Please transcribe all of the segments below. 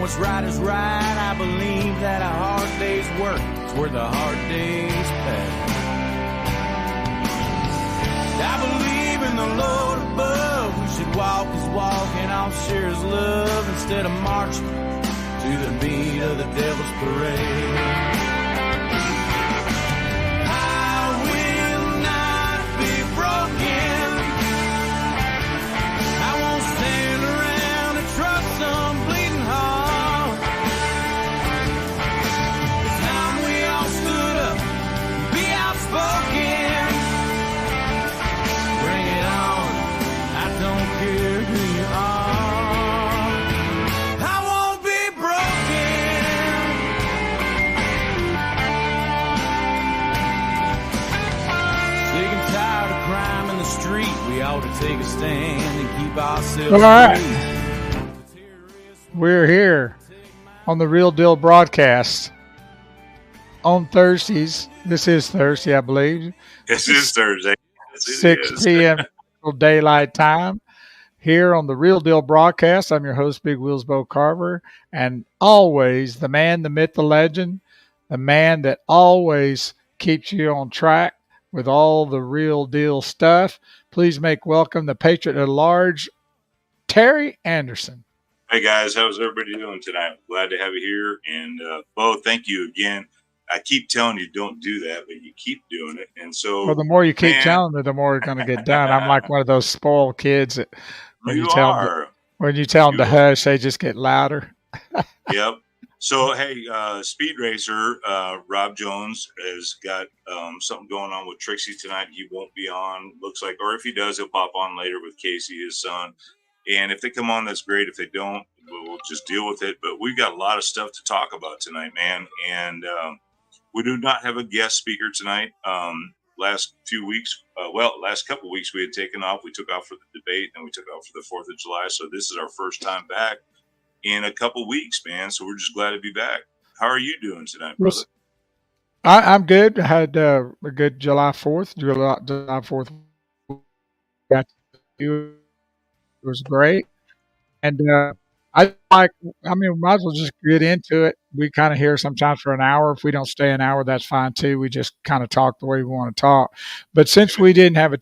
what's right is right. I believe that a hard day's work is worth a hard day's pay. I believe in the Lord above. We should walk his walk and I'll share his love instead of marching to the beat of the devil's parade. We ought to take a stand and keep ourselves all right. We're here on the Real Deal broadcast on Thursdays. This is Thursday, I believe. This is Thursday. 6 p.m. Daylight Time here on the Real Deal broadcast. I'm your host, Big Wheels Bo Carver, and always the man, the myth, the legend, the man that always keeps you on track with all the real deal stuff. Please make welcome the Patriot at Large, Terry Anderson. Hey guys, how's everybody doing tonight? Glad to have you here. And Bo, thank you again. I keep telling you don't do that, but you keep doing it. And so, well, the more you keep telling me, the more it's going to get done. I'm like one of those spoiled kids that when you tell them to hush, they just get louder. Yep. So, hey, Speed Racer, Rob Jones has got something going on with Trixie tonight. He won't be on, looks like, or if he does, he'll pop on later with Casey, his son. And if they come on, that's great. If they don't, we'll just deal with it. But we've got a lot of stuff to talk about tonight, man. And we do not have a guest speaker tonight. Last couple of weeks we had taken off. We took off for the debate, and we took off for the 4th of July. So this is our first time back in a couple weeks, man. So we're just glad to be back. How are you doing tonight, brother? I'm good. I had a good July 4th. July 4th. It was great. And we might as well just get into it. We kind of hear sometimes for an hour. If we don't stay an hour, that's fine too. We just kind of talk the way we want to talk. But since we didn't have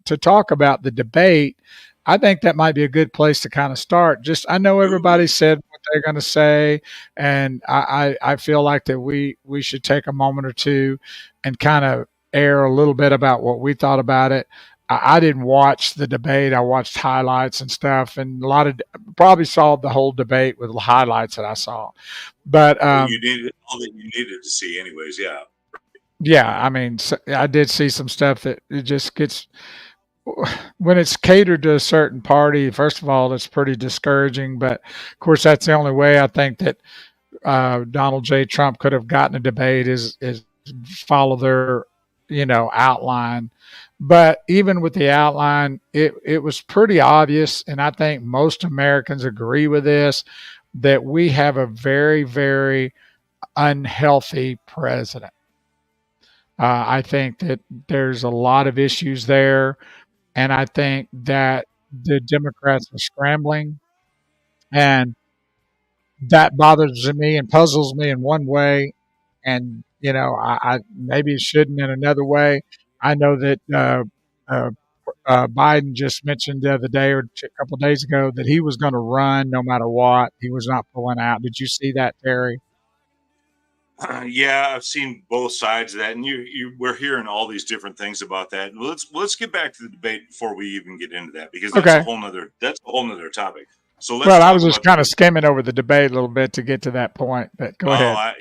to talk about the debate, I think that might be a good place to kind of start. I know everybody said what they're going to say, and I feel like that we should take a moment or two and kind of air a little bit about what we thought about it. I didn't watch the debate. I watched highlights and stuff, and probably saw the whole debate with the highlights that I saw. But you needed all that you needed to see, anyways. Yeah. Yeah, I mean, I did see some stuff that it just gets. When it's catered to a certain party, first of all, it's pretty discouraging. But of course, that's the only way I think that Donald J. Trump could have gotten a debate is follow their, outline. But even with the outline, it was pretty obvious, and I think most Americans agree with this, that we have a very, very unhealthy president. I think that there's a lot of issues there. And I think that the Democrats are scrambling, and that bothers me and puzzles me in one way. And, I maybe it shouldn't in another way. I know that Biden just mentioned the other day or a couple of days ago that he was going to run no matter what. He was not pulling out. Did you see that, Terry? Yeah, I've seen both sides of that, and we're hearing all these different things about that. Let's get back to the debate before we even get into that, because that's a whole nother topic. So I was just kind of skimming over the debate a little bit to get to that point, but go ahead. I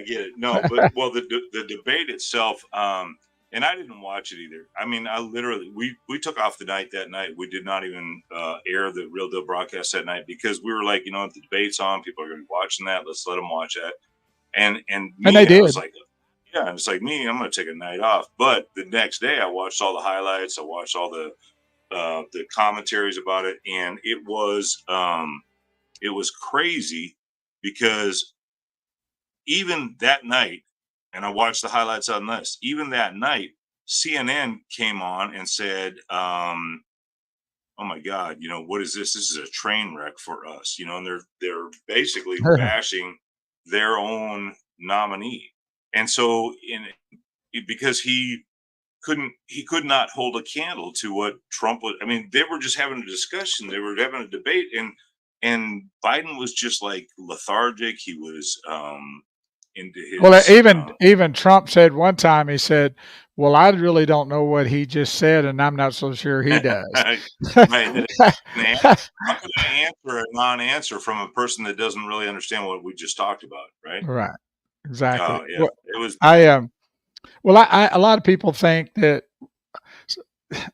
get it. No, but the debate itself, and I didn't watch it either. I mean, I literally we took off the night that night. We did not even air the Real Deal broadcast that night because we were like, if the debate's on, people are going to be watching that. Let's let them watch that. And they did. I was like, yeah, it's like me. I'm going to take a night off. But the next day, I watched all the highlights. I watched all the commentaries about it, and it was crazy because even that night, and I watched the highlights on this. Even that night, CNN came on and said, oh my God, what is this? This is a train wreck for us, and they're basically bashing their own nominee. And so because he could not hold a candle to what Trump was. I mean, they were just having a discussion, they were having a debate, and Biden was just like lethargic. He was into Well, his even Trump said one time, he said, "Well, I really don't know what he just said, and I'm not so sure he does." right. How can I answer a non-answer from a person that doesn't really understand what we just talked about, right? Right. Exactly. Oh yeah, Well, it was I bad. well, a lot of people think that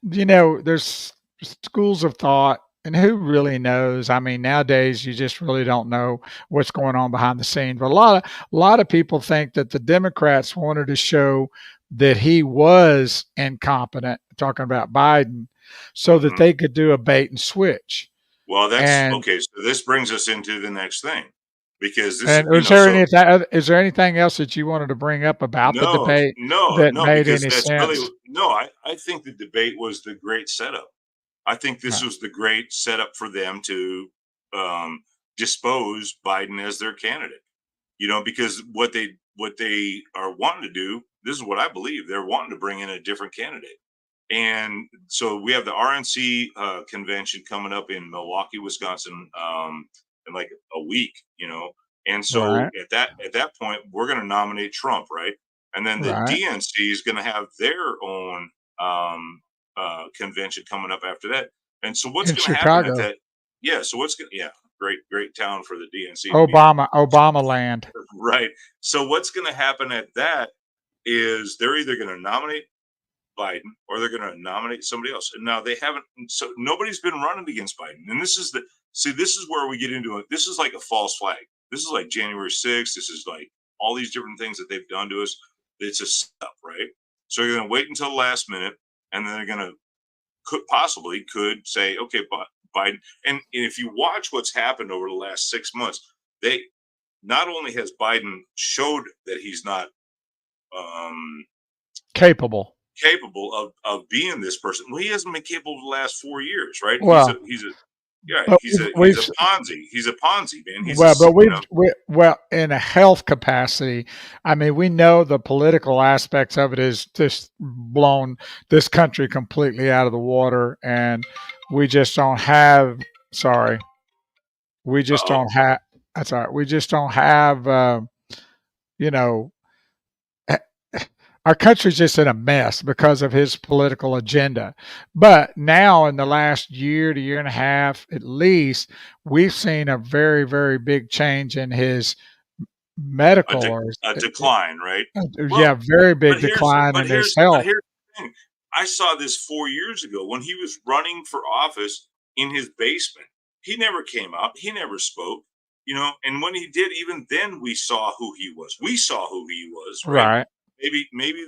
there's schools of thought, and who really knows? I mean, nowadays you just really don't know what's going on behind the scenes. But a lot of people think that the Democrats wanted to show that he was incompetent, talking about Biden, so that Mhm. they could do a bait and switch. Well, that's And okay. So this brings us into the next thing, because this, and is there anything else that you wanted to bring up about the no, debate no, that no, made because any that's really sense? no. I think the debate was the great setup. I think this Right. was the great setup for them to um, dispose Biden as their candidate. Because what they are wanting to do. This is what I believe. They're wanting to bring in a different candidate. And so we have the RNC convention coming up in Milwaukee, Wisconsin, in like a week. And so Right. at that point, we're going to nominate Trump, right? And then the Right. DNC is going to have their own convention coming up after that. And so what's In going to happen at Chicago. that? Yeah. So what's going? Yeah, great town for the DNC to be in. Obama land. Right. So what's going to happen at that is they're either going to nominate Biden or they're going to nominate somebody else. And now they haven't. So nobody's been running against Biden. And this is where we get into it. This is like a false flag. This is like January 6th. This is like all these different things that they've done to us. It's a setup, right? So you're going to wait until the last minute, and then they're going to could say, okay, Biden. And if you watch what's happened over the last 6 months, they not only has Biden showed that he's not um, Capable. capable of being this person. Well, he hasn't been capable the last 4 years, right? Well, but He's a Ponzi. He's a Ponzi, man. well, in a health capacity, I mean, we know the political aspects of it is just blown this country completely out of the water, and we just don't have. Sorry, we just Uh-oh. don't have. That's all right. We just don't have. You know, our country's just in a mess because of his political agenda. But now, in the last year to year and a half, at least, we've seen a very, very big change in his A, medical, de- or a decline, right? yeah, Well, very but big here's decline but in his here's but health. here's the thing. I saw this 4 years ago when he was running for office in his basement. He never came out. He never spoke. And when he did, even then we saw who he was. We saw who he was, right? Right. Maybe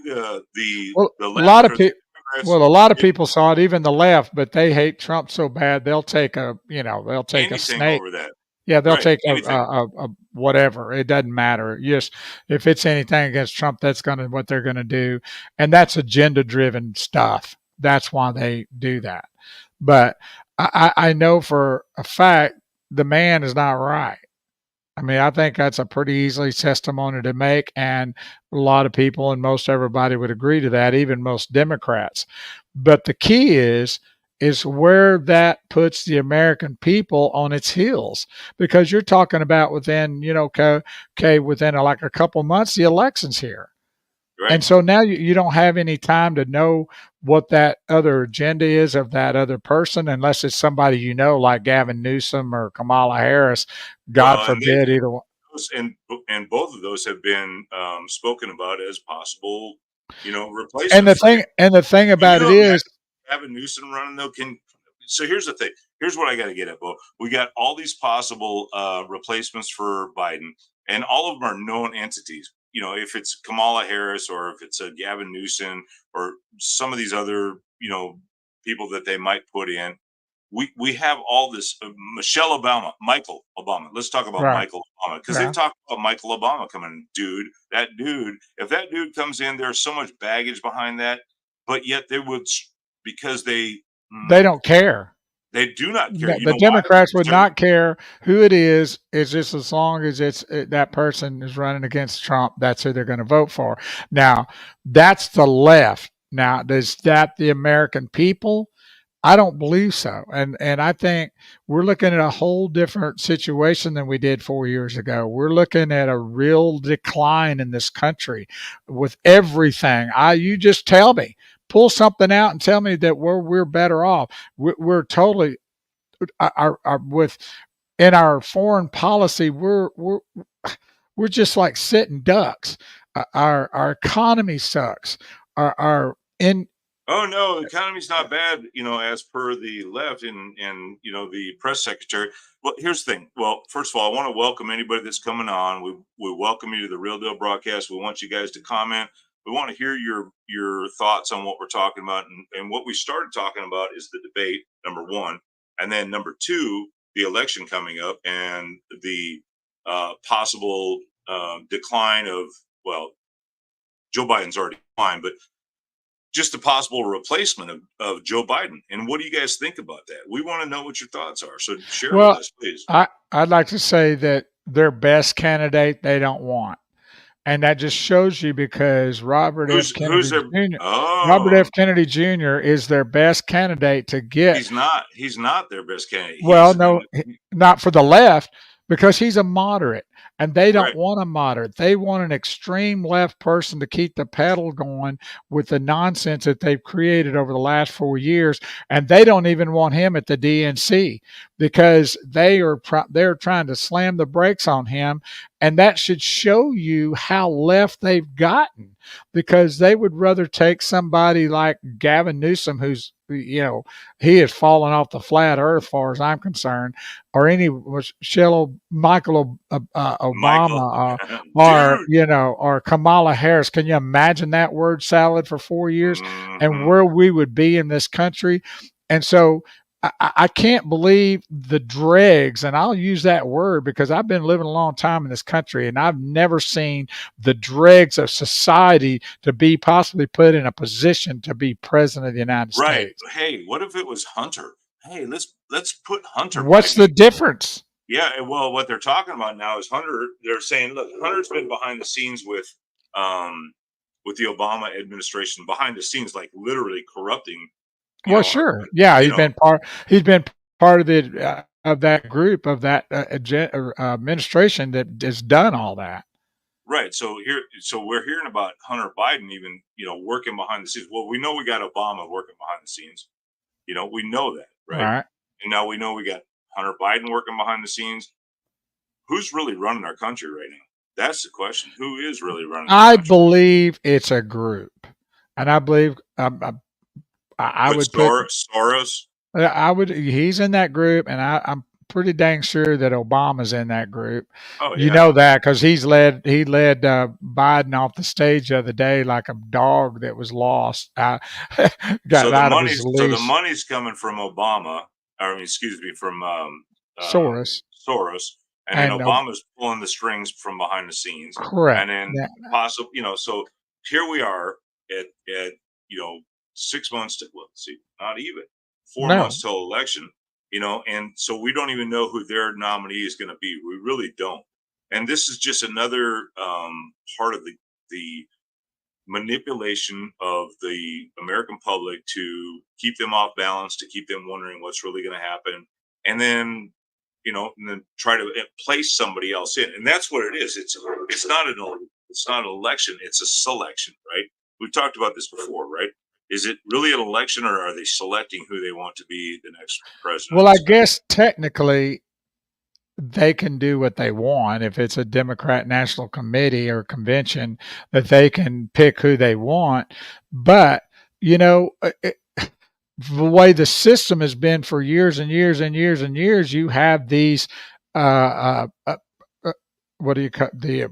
Well, the a lot left of or the people. Democrats Well, a lot of did people saw it, even the left, but they hate Trump so bad they'll take a anything snake. over that. Yeah, they'll Right. take Anything. a whatever. It doesn't matter. Yes, if it's anything against Trump, that's what they're gonna do, and that's agenda driven stuff. That's why they do that. But I know for a fact the man is not right. I mean, I think that's a pretty easily testimony to make, and a lot of people and most everybody would agree to that, even most Democrats. But the key is where that puts the American people on its heels, because you're talking about within, within like a couple months, the election's here. Right. And so now you don't have any time to know what that other agenda is of that other person, unless it's somebody like Gavin Newsom or Kamala Harris. God Well, and they've forbid either one. and both of those have been spoken about as possible, And the replacements for him. thing and the thing But about it is, Gavin Newsom running though can. So here's the thing. Here's what I got to get at, Bo. We got all these possible replacements for Biden, and all of them are known entities. If it's Kamala Harris or if it's a Gavin Newsom or some of these other, people that they might put in, we have all this Michael Obama. Let's talk about right, Michael Obama, because they've yeah. talked about Michael Obama coming in. If that dude comes in, there's so much baggage behind that, but yet they would, because They don't care. They do not care. No, You the know why? Democrats would Because they're not care who it is. It's just as long as that person is running against Trump, that's who they're going to vote for. Now, that's the left. Now, is that the American people? I don't believe so. And I think we're looking at a whole different situation than we did 4 years ago. We're looking at a real decline in this country with everything. You just tell me, pull something out and tell me that we're better off. We're totally our with in our foreign policy. We're just like sitting ducks. Our economy sucks. Our in oh no, the economy's not bad, as per the left and the press secretary. Well, here's the thing. Well, first of all, I want to welcome anybody that's coming on. We welcome you to the Real Deal broadcast. We want you guys to comment. We want to hear your thoughts on what we're talking about. And what we started talking about is the debate, number one. And then number two, the election coming up and the possible decline of, well, Joe Biden's already declined, but just a possible replacement of Joe Biden. And what do you guys think about that? We want to know what your thoughts are. So share with well, us, please. I'd like to say that their best candidate they don't want. And that just shows you because Who's their? Robert Oh, F. Kennedy Jr. is their best candidate to get. he's not. He's not their best candidate. Well, He's no, not for the left because he's a moderate and they don't right. want a moderate. They want an extreme left person to keep the pedal going with the nonsense that they've created over the last 4 years. And they don't even want him at the DNC because they're trying to slam the brakes on him. And that should show you how left they've gotten because they would rather take somebody like Gavin Newsom, who's, he has fallen off the flat earth, as far as I'm concerned, or Michael Obama, or Kamala Harris. Can you imagine that word salad for 4 years and where we would be in this country? And so I can't believe the dregs, and I'll use that word because I've been living a long time in this country and I've never seen the dregs of society to be possibly put in a position to be president of the United States. Hey, what if it was Hunter? Hey, let's put Hunter. What's the difference? Yeah, well, what they're talking about now is Hunter. They're saying, look, Hunter's been behind the scenes with the Obama administration, behind the scenes, like literally corrupting. Well, sure. Yeah, he's been part of the of that group of that administration that has done all that. Right. So we're hearing about Hunter Biden even working behind the scenes. Well, we know we got Obama working behind the scenes. We know that, right? And now we know we got Hunter Biden working behind the scenes. Who's really running our country right now? That's the question. Who is really running? I believe it's a group, and I believe. I would Soros. He's in that group, and I'm pretty dang sure that Obama's in that group. Oh, yeah. You know that because he led Biden off the stage the other day like a dog that was lost. Got out of his leash. So the money's coming from Obama, from Soros. And then Obama's pulling the strings from behind the scenes. Correct. And then possibly, so here we are at 6 months to, not even 4 months till election, and so we don't even know who their nominee is going to be. We really don't. And this is just another part of the manipulation of the American public to keep them off balance, to keep them wondering what's really going to happen. And then, and then try to place somebody else in. And that's what it is. It's not an election. It's a selection, right? We've talked about this before, right? Is it really an election, or are they selecting who they want to be the next president? Well, I guess technically they can do what they want. If it's a Democrat National Committee or convention, that they can pick who they want. But, the way the system has been for years and years and years and years, you have these the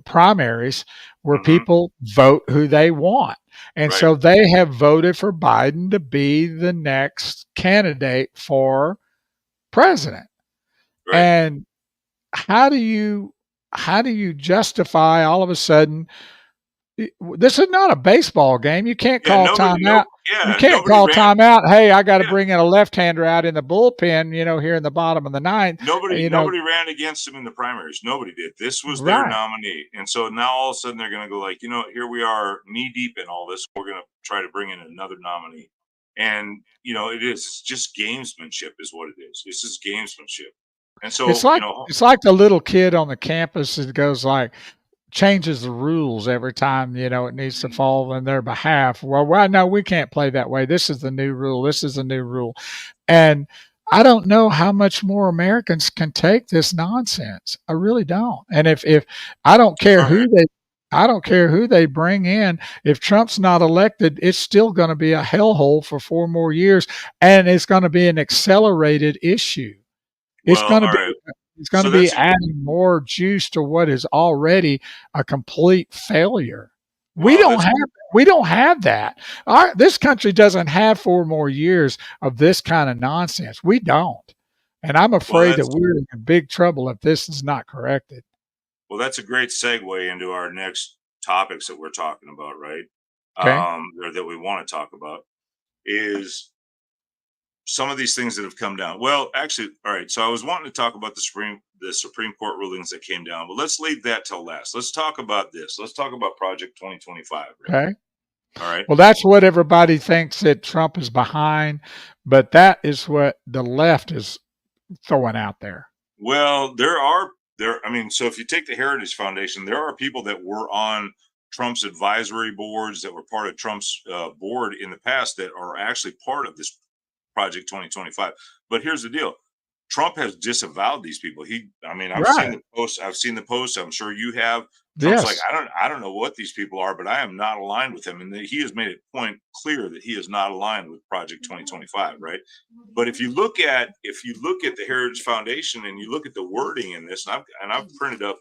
primaries where people vote who they want. And so they have voted for Biden to be the next candidate for president. Right. And how do you justify all of a sudden This is not a baseball game. You can't Yeah, call nobody, timeout. no, You yeah, can't nobody call ran. timeout. Hey, I got to Yeah, bring in a left-hander out in the bullpen, here in the bottom of the ninth. nobody ran against him in the primaries. Nobody did. This was their Right. nominee, and so now all of a sudden they're going to go like, here we are knee deep in all this. We're going to try to bring in another nominee, and it is it's just gamesmanship, is what it is. This is gamesmanship, and It's so like it's like the little kid on the campus that goes like changes the rules every time, it needs to fall in their behalf. Well, no, we can't play that way. This is the new rule. This is the new rule. And I don't know how much more Americans can take this nonsense. I really don't. And if I don't care all right. I don't care who they bring in. If Trump's not elected, it's still going to be a hellhole for 4 more years, and it's going to be an accelerated issue. It's Well, going to all be right. it's going So to be that's adding more juice to what is already a complete failure. We wow. don't That's have we don't have that. This country doesn't have 4 more years of this kind of nonsense. We don't. And I'm well. afraid that That's we're in big trouble if this is not corrected. well. That's a great segue into our next topics that we're talking about, right? Okay. Or that we want to talk about is some of these things that have come down. Well, actually, all right. So I was wanting to talk about the Supreme Court rulings that came down, but let's leave that till last. Let's talk about this. Let's talk about Project 2025. Right? Okay. All right. Well, that's what everybody thinks that Trump is behind, but that is what the left is throwing out there. Well, there. I mean, so if you take the Heritage Foundation, there are people that were on Trump's advisory boards, that were part of Trump's board in the past, that are actually part of this Project 2025. But here's the deal. Trump has disavowed these people. I mean, I've seen Right. the posts. I've seen the posts. I'm sure you have. Trump's like, Yes. I don't know what these people are, but I am not aligned with him. And he has made it point clear that he is not aligned with Project 2025. Right. But if you look at the Heritage Foundation and you look at the wording in this, and I've printed up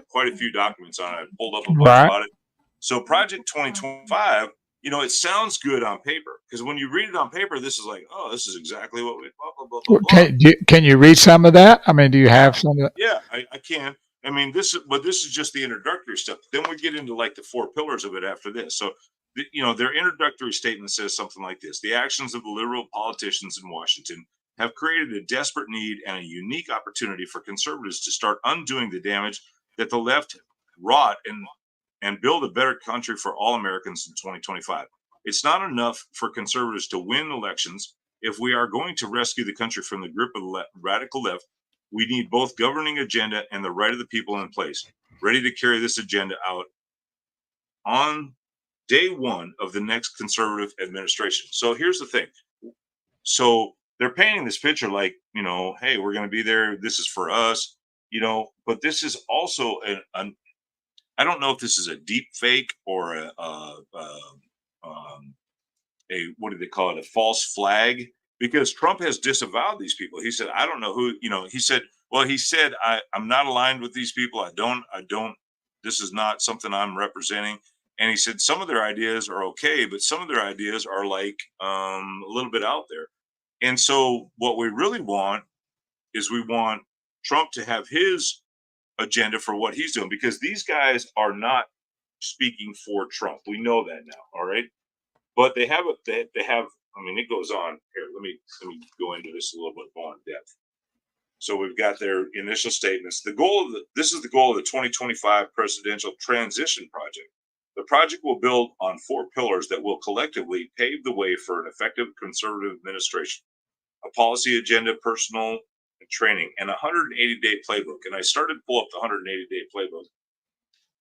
quite a few documents on it. I pulled up a bunch Right. about it. So Project 2025, it sounds good on paper, because when you read it on paper, this is like, oh, this is exactly what we blah blah blah blah blah. Can you read some of that? I mean, do you Yeah, have some of that? yeah, I can. I mean, this is just the introductory stuff. Then we get into like the four pillars of it after this. So, their introductory statement says something like this: the actions of the liberal politicians in Washington have created a desperate need and a unique opportunity for conservatives to start undoing the damage that the left wrought and build a better country for all Americans in 2025. It's not enough for conservatives to win elections. If we are going to rescue the country from the grip of the radical left, we need both governing agenda and the right of the people in place, ready to carry this agenda out on day one of the next conservative administration. So here's the thing. So they're painting this picture like, hey, we're going to be there. This is for us, but this is also I don't know if this is a deep fake or a what do they call it? A false flag, because Trump has disavowed these people. He said, I don't know who, he said, I'm not aligned with these people. This is not something I'm representing. And he said some of their ideas are okay, but some of their ideas are like a little bit out there. And so what we really want is we want Trump to have his agenda for what he's doing, because these guys are not speaking for Trump. We know that now. All right. But they have I mean, it goes on here. Let me go into this a little bit more in depth. So we've got their initial statements. This is the goal of the 2025 presidential transition project. The project will build on four pillars that will collectively pave the way for an effective conservative administration: a policy agenda, personal and training, and a 180-day playbook. And I started to pull up the 180-day playbook,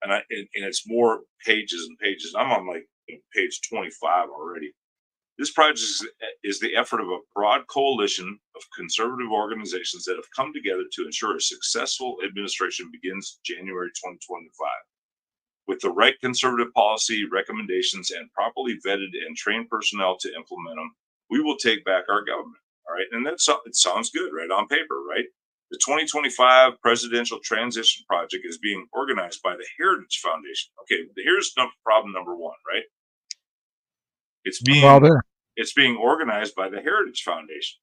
and it's more pages and pages. I'm on like page 25 already. This project is the effort of a broad coalition of conservative organizations that have come together to ensure a successful administration begins January 2025. With the right conservative policy recommendations and properly vetted and trained personnel to implement them, we will take back our government. All right. And it sounds good, right? On paper, right? The 2025 presidential transition project is being organized by the Heritage Foundation. Okay. Here's problem number one, right? It's Well, being organized by the Heritage Foundation,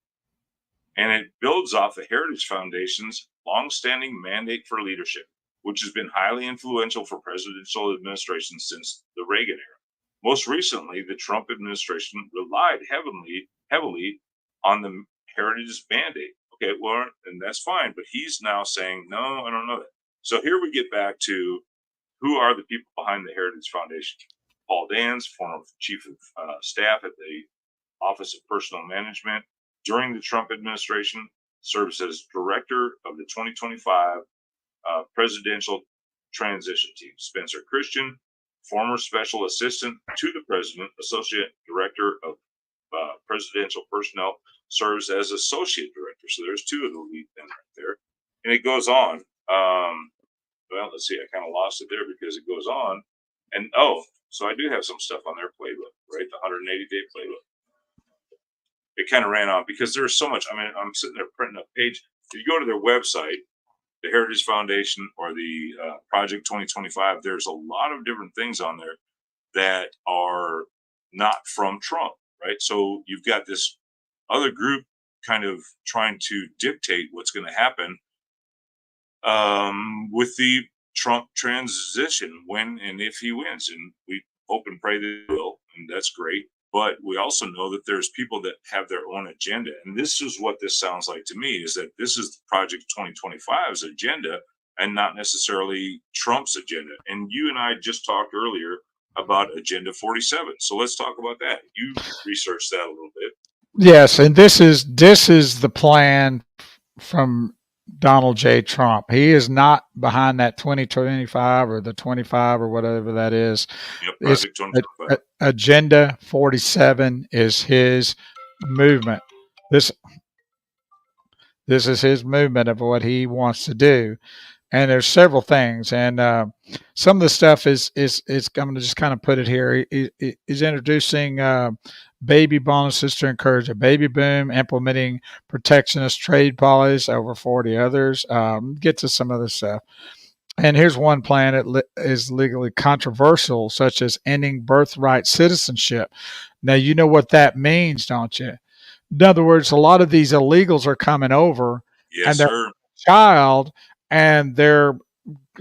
and it builds off the Heritage Foundation's longstanding mandate for leadership. which has been highly influential for presidential administrations since the Reagan era. Most recently, the Trump administration relied heavily on the heritage mandate. Okay, well, and that's fine, but he's now saying, no, I don't know that. So here we get back to who are the people behind the Heritage Foundation. Paul Dans, former chief of staff at the Office of Personnel Management during the Trump administration, serves as director of the 2025 presidential transition team. Spencer Christian, former special assistant to the president, associate director of presidential personnel, serves as associate director. So there's two of the lead men right there. And it goes on. Well, let's see, I kind of lost it there because it goes on. And so I do have some stuff on their playbook, right? The 180-day playbook. It kind of ran off because there's so much. I mean, I'm sitting there printing a page. If you go to their website, the Heritage Foundation or the Project 2025, there's a lot of different things on there that are not from Trump, right? So you've got this other group kind of trying to dictate what's going to happen with the Trump transition when and if he wins. And we hope and pray that he will, and that's great. But we also know that there's people that have their own agenda. And this is what this sounds like to me, is that this is Project 2025's agenda and not necessarily Trump's agenda. And you and I just talked earlier about Agenda 47. So let's talk about that. You researched that a little bit. Yes, and this is the plan from Donald J. Trump. He is not behind that 2025 or the 25 or whatever that is. Yep, Project 2025. Agenda 47 is his movement. This is his movement of what he wants to do. And there's several things, and some of the stuff is I'm going to just kind of put it here. He's introducing baby bonuses to encourage a baby boom, implementing protectionist trade policies over 40 others. Get to some other stuff. And here's one plan that is legally controversial, such as ending birthright citizenship. Now, you know what that means, don't you? In other words, a lot of these illegals are coming over, Yes, and sir. child, and they're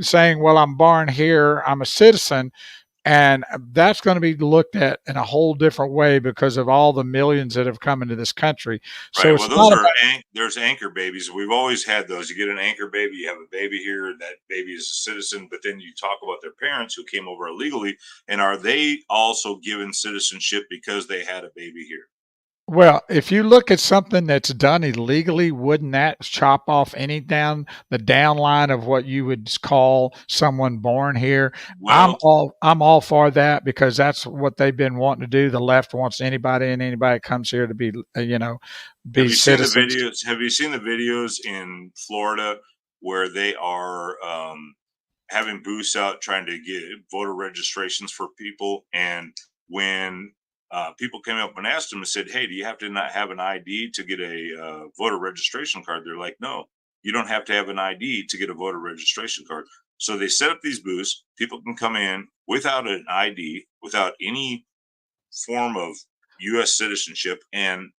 saying, well, I'm born here, I'm a citizen, and that's going to be looked at in a whole different way because of all the millions that have come into this country. So Right. it's Well, not about, there's anchor babies. We've always had those. You get an anchor baby, you have a baby here, that baby is a citizen, but then you talk about their parents who came over illegally, and are they also given citizenship because they had a baby here? well, if you look at something that's done illegally, wouldn't that chop off the downline of what you would call someone born here? Well, I'm all for that because that's what they've been wanting to do. The left wants anybody that comes here to be, be have you seen the citizens. videos? Have you seen the videos in Florida where they are having booths out trying to get voter registrations for people? And when people came up and asked them and said, "Hey, do you have to not have an ID to get a voter registration card?" They're like, "No, you don't have to have an ID to get a voter registration card." So they set up these booths. People can come in without an ID, without any form of U.S. citizenship, and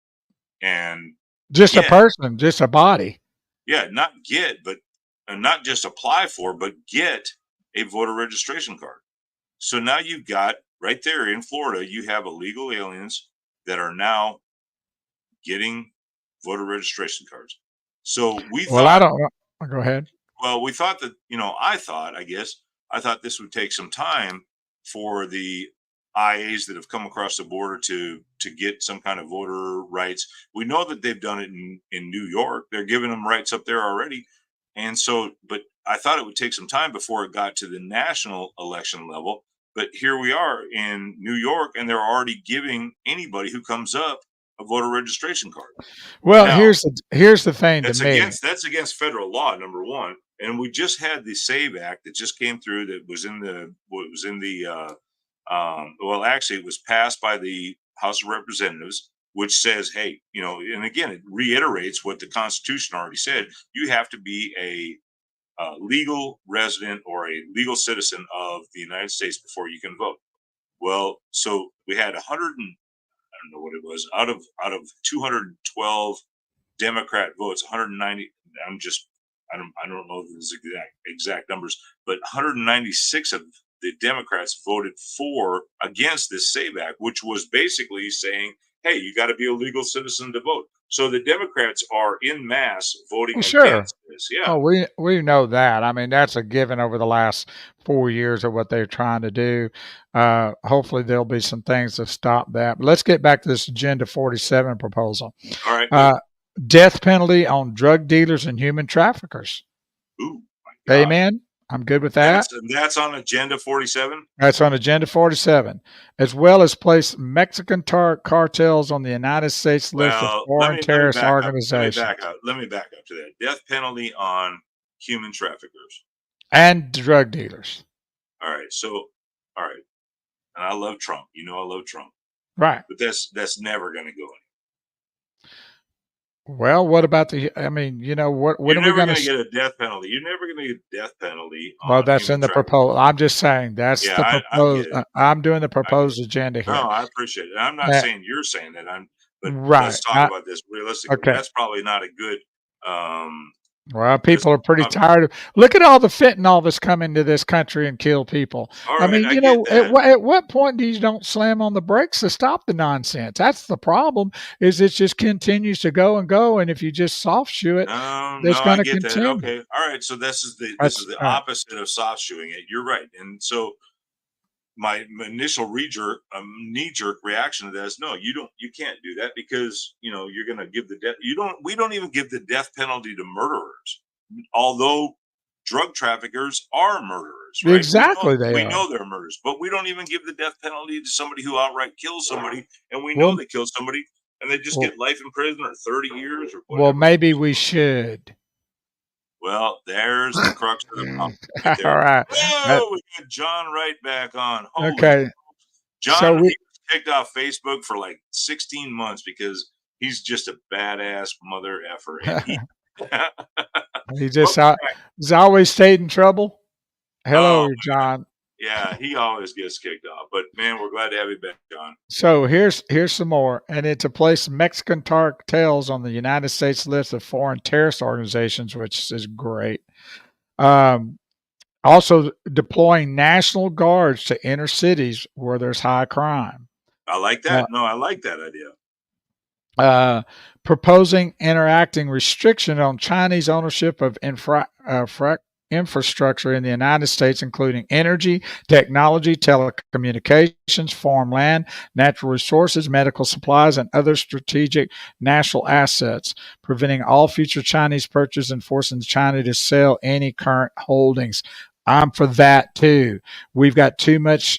Just a get, person, just a body. yeah, not get, but not just apply for, but get a voter registration card. So now you've got right there in Florida, you have illegal aliens that are now getting voter registration cards. So we Well, I thought, don't. Go ahead. well, we thought that, I thought this would take some time for the IAs that have come across the border to get some kind of voter rights. We know that they've done it in New York. They're giving them rights up there already. And so, but I thought it would take some time before it got to the national election level. But here we are in New York, and they're already giving anybody who comes up a voter registration card. Well, Now, here's the thing to me. that's against federal law, number one. And we just had the SAVE Act that just came through that was in the well, actually, it was passed by the House of Representatives, which says, hey, and again, it reiterates what the Constitution already said. You have to be a legal resident or a legal citizen of the United States before you can vote. Well, so we had 100 and I don't know what it was out of 212 Democrat votes, 190. I don't know the exact numbers, but 196 of the Democrats voted against this SAVE Act, which was basically saying, hey, you got to be a legal citizen to vote. So the Democrats are in mass voting Well, sure. against this. Yeah. Oh, we know that. I mean, that's a given over the last 4 years of what they're trying to do. Hopefully, there'll be some things to stop that. But let's get back to this Agenda 47 proposal. All right. Death penalty on drug dealers and human traffickers. Ooh, my God. Amen. I'm good with that. That's on Agenda 47? That's on Agenda 47, as well as place Mexican cartels on the United States list of foreign terrorist organizations. Let me back up to that. Death penalty on human traffickers. And drug dealers. All right. And I love Trump. You know I love Trump. Right. But that's never going to go anywhere. Well, what about what are we going to get a death penalty? You're never going to get a death penalty. Well, that's in the proposal. I'm just saying that's the proposed. I'm doing the proposed agenda here. No, I appreciate it. I'm not saying you're saying that. But right. Let's talk about this realistically. Okay. That's probably not a good. Well, people are pretty tired of. Look at all the fentanyl that's come into this country and kill people. Right, I mean, at what point do you don't slam on the brakes to stop the nonsense? That's the problem. Is it just continues to go and go, and if you just soft shoe it, it's going to continue. That. Okay, all right. So this is the opposite of soft shoeing it. You're right, and so my initial knee-jerk reaction to that is no, you can't do that because you're going to give the death. We don't even give the death penalty to murderers, although drug traffickers are murderers. Right? Exactly, we know they're murderers, but we don't even give the death penalty to somebody who outright kills somebody, and we know they killed somebody, and they just get life in prison or 30 years or whatever. Well, maybe we should. Well, there's the crux of the problem. Right all right. Whoa, we got John Wright back on. Holy okay. John, he was kicked off Facebook for like 16 months because he's just a badass mother effer. And he's always stayed in trouble. Hello, John. Yeah, he always gets kicked off. But man, we're glad to have you back, John. So here's some more, and it's to place Mexican cartels on the United States list of foreign terrorist organizations, which is great. Also, deploying National Guards to inner cities where there's high crime. I like that. I like that idea. Proposing interacting restriction on Chinese ownership of infrastructure in the United States, including energy, technology, telecommunications, farmland, natural resources, medical supplies, and other strategic national assets, preventing all future Chinese purchase and forcing China to sell any current holdings. I'm for that too. We've got too much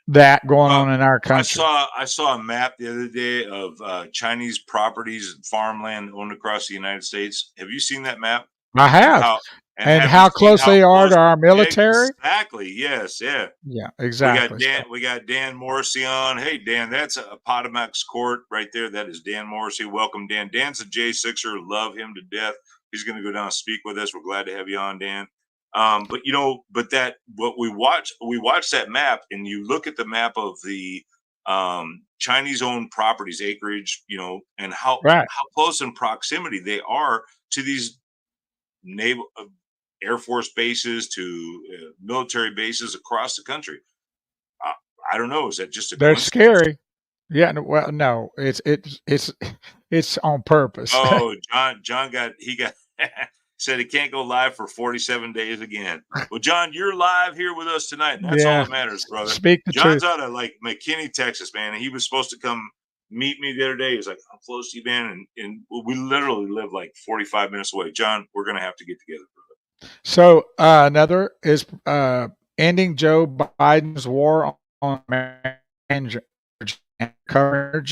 that going on in our country. I saw a map the other day of Chinese properties and farmland owned across the United States. Have you seen that map? I have. And how close they are to our military? Exactly. Yes. Yeah. Yeah. Exactly. We got Dan Morrissey on. Hey, Dan, that's a Potomac's Court right there. That is Dan Morrissey. Welcome, Dan. Dan's a J6er. Love him to death. He's going to go down and speak with us. We're glad to have you on, Dan. But we watch that map, and you look at the map of the Chinese-owned properties, acreage, and how close in proximity they are to these naval Air Force bases, to military bases across the country. I don't know. Is that just they're scary? Yeah. Well, no. It's on purpose. Oh, John got said he can't go live for 47 days again. Well, John, you're live here with us tonight, and that's all that matters, brother. Speak the John's truth. out of McKinney, Texas, man, and he was supposed to come meet me the other day. He was like, I'm close to you, man, and we literally live like 45 minutes away. John, we're going to have to get together, brother. So another is ending Joe Biden's war on energy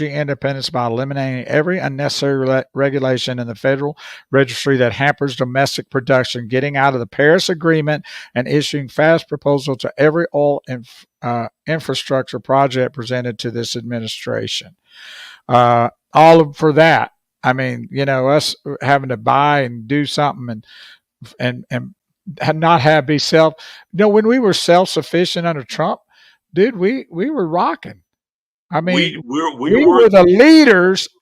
independence by eliminating every unnecessary regulation in the Federal Registry that hampers domestic production, getting out of the Paris Agreement, and issuing fast proposal to every oil infrastructure project presented to this administration. All for that. I mean, us having to buy and do something and not be when we were self-sufficient under Trump, dude, we were rocking. I mean, we were the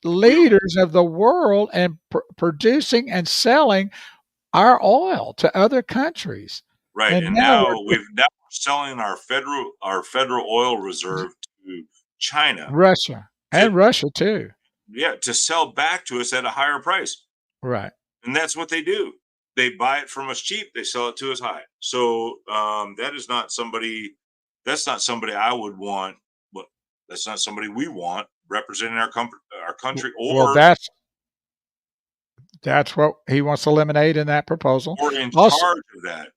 leaders of the world and producing and selling our oil to other countries. Right. And And now now we're we're selling our federal oil reserve to China Russia to and Russia too. to sell back to us at a higher price. Right. And that's what they do. They buy it from us cheap, they sell it to us high. So that is not somebody that's not somebody I would want, but that's not somebody we want representing our country Well, that's what he wants to eliminate in that proposal. or in Also, charge of that.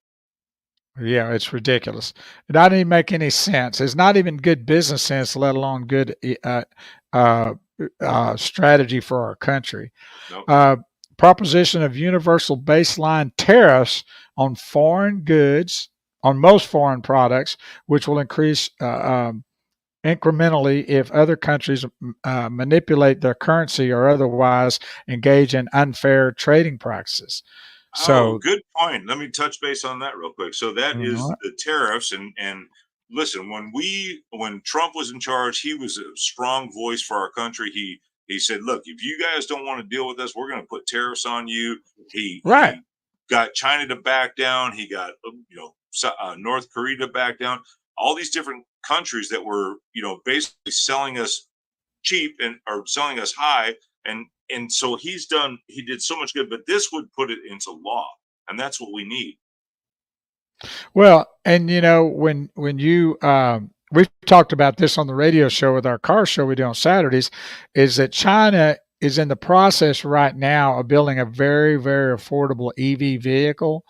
yeah, it's ridiculous. It doesn't even make any sense. It's not even good business sense, let alone good uh, strategy for our country. No. Proposition of universal baseline tariffs on foreign goods, on most foreign products, which will increase incrementally if other countries manipulate their currency or otherwise engage in unfair trading practices. Oh, So, good point. Let me touch base on that real quick. So that is mhm, the tariffs and listen, when Trump was in charge, he was a strong voice for our country. He said, "Look, if you guys don't want to deal with us, we're going to put tariffs on you." right. He got China to back down. He got North Korea to back down. All these different countries that were basically selling us cheap and are selling us high, and so he did so much good, but this would put it into law, and that's what we need. Well, and when you we've talked about this on the radio show with our car show we do on Saturdays, is that China is in the process right now of building a very, very affordable EV vehicle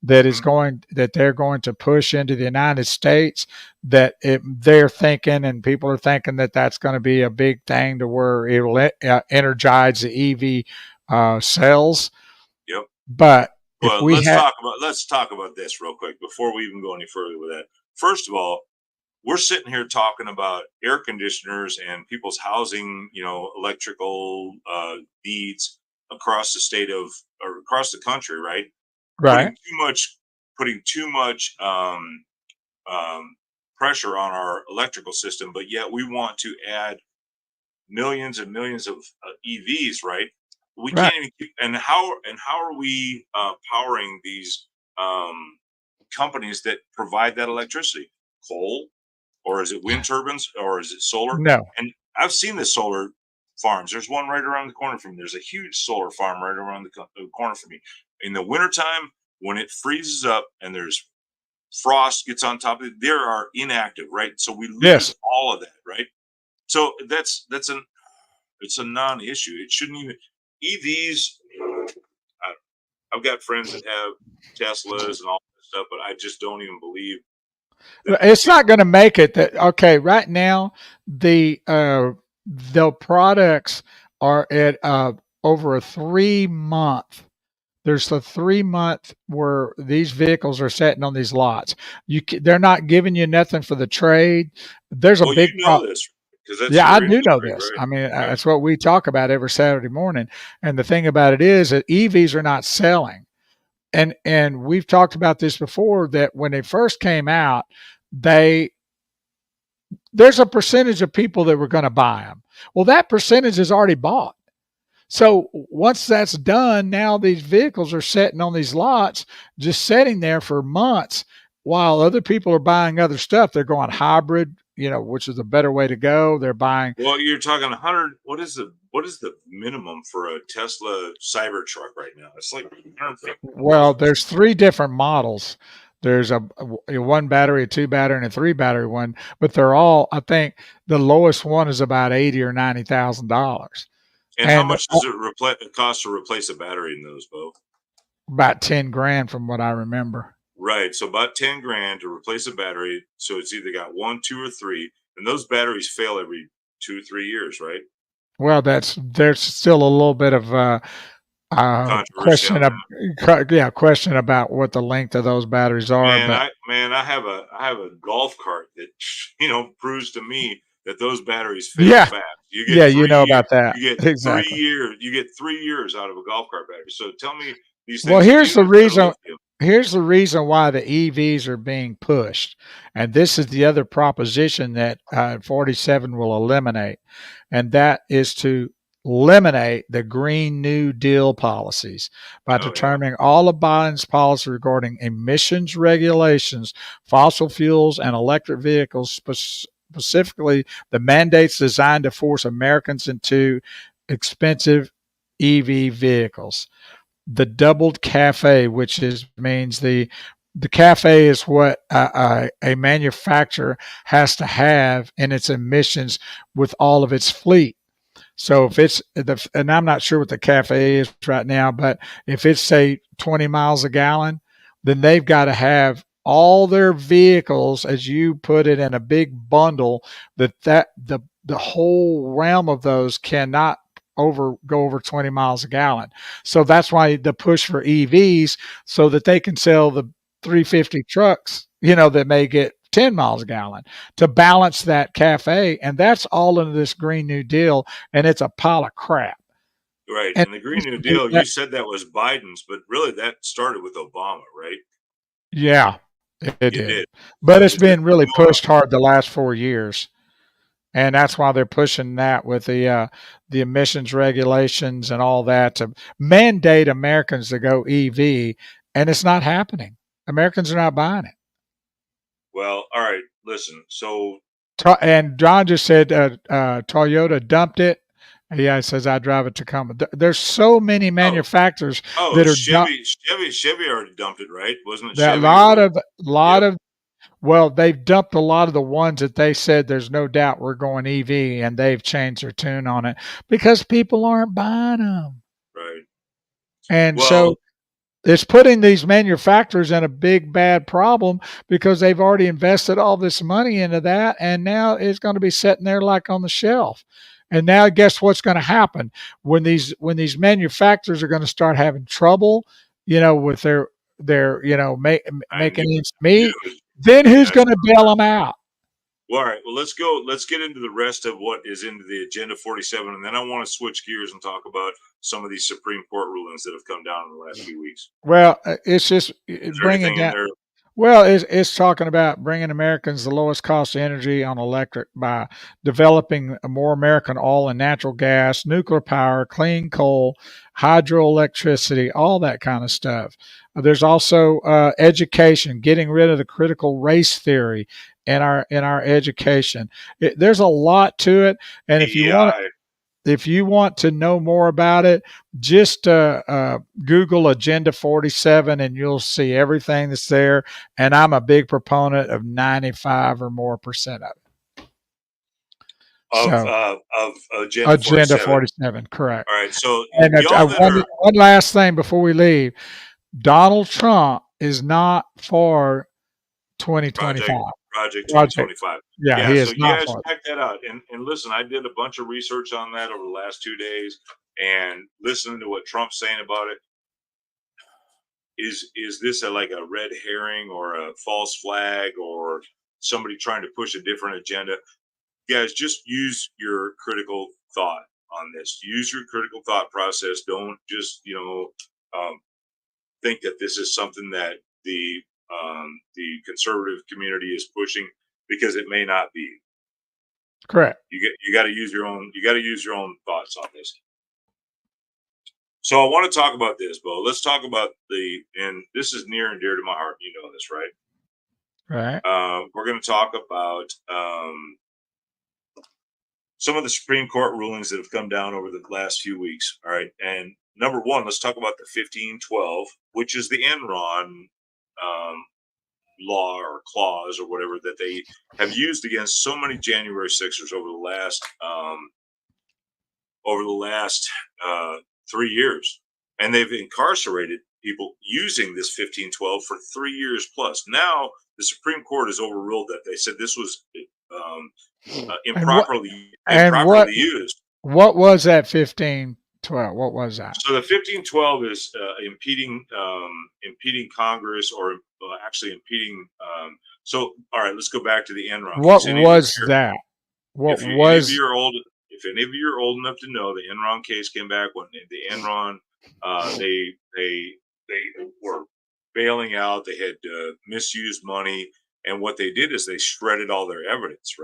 that they're going to push into the United States. They're thinking, and people are thinking that that's going to be a big thing to where it will energize the EV cells. Yep. But if Well, we had let's talk about this real quick before we even go any further with that. First of all, we're sitting here talking about air conditioners and people's housing, electrical needs across the state or across the country, right? right, Putting too much pressure on our electrical system, but yet we want to add millions and millions of EVs, right? We right. can't even keep, and how are we powering these companies that provide that electricity? Coal, or is it wind turbines, or is it solar? No. And I've seen the solar farms. There's one right around the corner from me. There's a huge solar farm right around the corner from me. In the wintertime, when it freezes up and there's frost gets on top of it, they are inactive, right? So we lose Yes. all of that, right? So it's a non-issue. It shouldn't even EVs. I've got friends that have Teslas and all that stuff, but I just don't even believe that. It's not going to make it. That okay? Right now, the products are at over a 3 month. There's a 3 month where these vehicles are sitting on these lots. They're not giving you nothing for the trade. There's a Well, big you know this because that's Yeah, I your do know industry, this. right? I mean, Right. that's what we talk about every Saturday morning. And the thing about it is that EVs are not selling. And we've talked about this before that when they first came out, there's a percentage of people that were going to buy them. Well, that percentage is already bought. So once that's done, now these vehicles are sitting on these lots, just sitting there for months while other people are buying other stuff. They're going hybrid, which is a better way to go. They're buying. Well, you're talking 100. What is the minimum for a Tesla Cybertruck right now? It's like 150. Well, there's three different models. There's a one battery, a two battery, and a three battery one, but they're all. I think the lowest one is about $80,000 or $90,000. And how much does it cost to replace a battery in those, Bo? About 10 grand from what I remember. Right. So about 10 grand to replace a battery. So it's either got one, two, or three, and those batteries fail every 2 or 3 years, right? Well, there's still a little bit of Controversy on question about what the length of those batteries are. I have a golf cart that proves to me that those batteries fail Yeah. fast. About that. You get Exactly. 3 years. You get 3 years out of a golf cart battery. So tell me these things. Well, here's the reason why the EVs are being pushed. And this is the other proposition that 47 will eliminate. And that is to eliminate the Green New Deal policies by Oh, yeah. determining all of Biden's policy regarding emissions regulations, fossil fuels, and electric vehicles, specifically the mandates designed to force Americans into expensive EV vehicles. The doubled CAFE, which means the CAFE is what a manufacturer has to have in its emissions with all of its fleet. So if it's and I'm not sure what the CAFE is right now, but if it's say 20 miles a gallon, then they've got to have all their vehicles, as you put it, in a big bundle that the whole realm of those cannot go over 20 miles a gallon. So that's why the push for EVs, so that they can sell the 350 trucks, that may get 10 miles a gallon to balance that CAFE. And that's all in this Green New Deal. And it's a pile of crap. Right. And the Green New Deal, you said that was Biden's, but really that started with Obama, right? Yeah, it did. But it's been really pushed hard the last 4 years. And that's why they're pushing that with the emissions regulations and all that to mandate Americans to go EV. And it's not happening. Americans are not buying it. Well, all right. Listen, so and John just said Toyota dumped it. Yeah, it says I drive a Tacoma. There's so many manufacturers that are Chevy already dumped it, right? Wasn't it? That Chevy of well, they've dumped a lot of the ones that they said there's no doubt we're going EV, and they've changed their tune on it because people aren't buying them. Right. And so it's putting these manufacturers in a big bad problem because they've already invested all this money into that, and now it's going to be sitting there like on the shelf. And now guess what's going to happen when these manufacturers are going to start having trouble, with their making ends meet, then who's going to bail them out? Well, all right. Well, let's go. Let's get into the rest of what is into the Agenda 47, and then I want to switch gears and talk about some of these Supreme Court rulings that have come down in the last few weeks. Well, it's just bringing down. Well, it's talking about bringing Americans the lowest cost of energy on electric by developing more American oil and natural gas, nuclear power, clean coal, hydroelectricity, all that kind of stuff. There's also education, getting rid of the critical race theory in our education. There's a lot to it, and if you want to know more about it, just Google Agenda 47 and you'll see everything that's there. And I'm a big proponent of 95 or more % of it. Of Agenda 47, correct. All right. So, and one last thing before we leave: Donald Trump is not for 2025. Project 2025. Yeah, he is so not. You guys check that out. And listen, I did a bunch of research on that over the last 2 days, and listening to what Trump's saying about it. Is this like a red herring or a false flag or somebody trying to push a different agenda? Guys, just use your critical thought on this. Use your critical thought process. Don't just think that this is something that the conservative community is pushing, because it may not be. Correct. You got to use your own. You got to use your own thoughts on this. So I want to talk about this, Bo. Let's talk about and this is near and dear to my heart. You know this, right? Right. We're going to talk about some of the Supreme Court rulings that have come down over the last few weeks. All right, and number one, let's talk about the 1512, which is the Enron law or clause or whatever that they have used against so many January 6ers over the last 3 years, and they've incarcerated people using this 1512 for 3 years plus. Now the Supreme Court has overruled that. They said this was improperly used. What was that 1512? What was that? So the 1512 is impeding Congress, or actually impeding. So all right, let's go back to the Enron. What was that? What was? If any of you are old enough to know, the Enron case came back when the Enron they were bailing out. They had misused money, and what they did is they shredded all their evidence.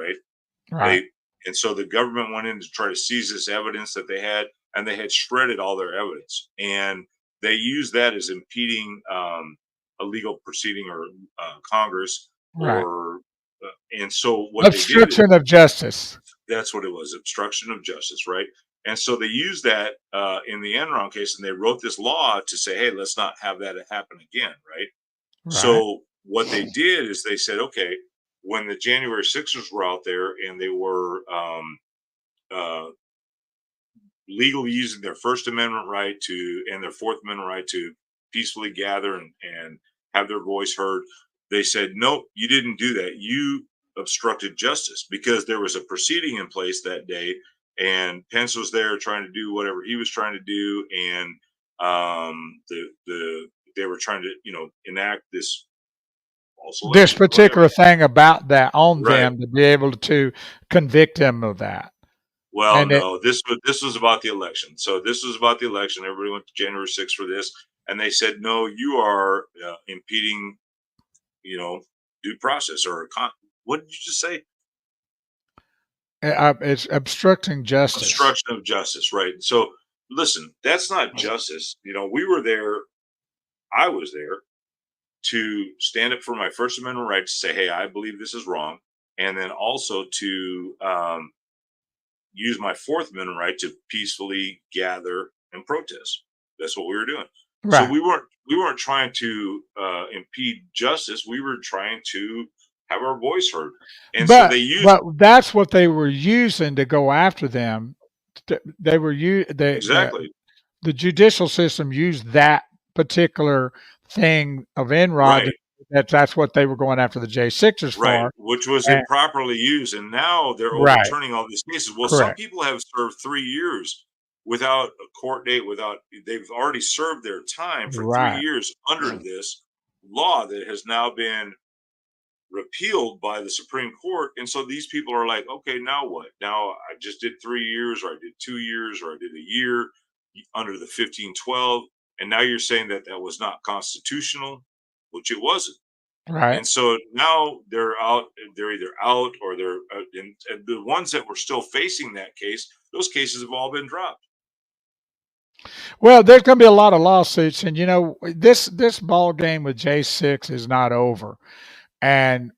Right. And so the government went in to try to seize this evidence that they had, and they had shredded all their evidence. And they used that as impeding a legal proceeding or Congress Right. or and so what they did is Obstruction of justice. that's what it was, obstruction of justice, right? And so they used that in the Enron case, and they wrote this law to say, hey, let's not have that happen again, right? Right. So what they did is they said, okay, when the January 6ers were out there and they were uh, legally using their First Amendment right to and their Fourth Amendment right to peacefully gather and have their voice heard, they said, nope, you didn't do that. You obstructed justice because there was a proceeding in place that day, and Pence was there trying to do whatever he was trying to do, and they were trying to enact this false This election or whatever. particular thing about that on Right. them to be able to convict them of that. Well, And it, no, this was about the election. So this was about the election. Everybody went to January 6th for this, and they said, no, you are impeding, due process or what did you just say? it's obstructing justice. Obstruction of justice, right? So listen, that's not justice. We were there. I was there to stand up for my First Amendment right to say, hey, I believe this is wrong, and then also to use my Fourth Amendment right to peacefully gather and protest. That's what we were doing. So Right. we weren't trying to impede justice. We were trying to have our voice heard, and so But they used but that's what they were using to go after them. They were exactly the judicial system used that particular thing of Enron. right, That's what they were going after the J6ers right, for. which was And, improperly used, and now they're right. overturning all these cases. Well, some Correct. people have served 3 years without a court date. Without they've already served their time for three Right. years under this law that has now been repealed by the Supreme Court. And so these people are like, okay, now what? Now I just did 3 years, or I did 2 years, or I did a year under the 1512. And now you're saying that that was not constitutional, which it wasn't. Right. And so now they're out, they're either out or they're, and the ones that were still facing that case, those cases have all been dropped. Well, there's going to be a lot of lawsuits, and this ball game with J6 is not over. And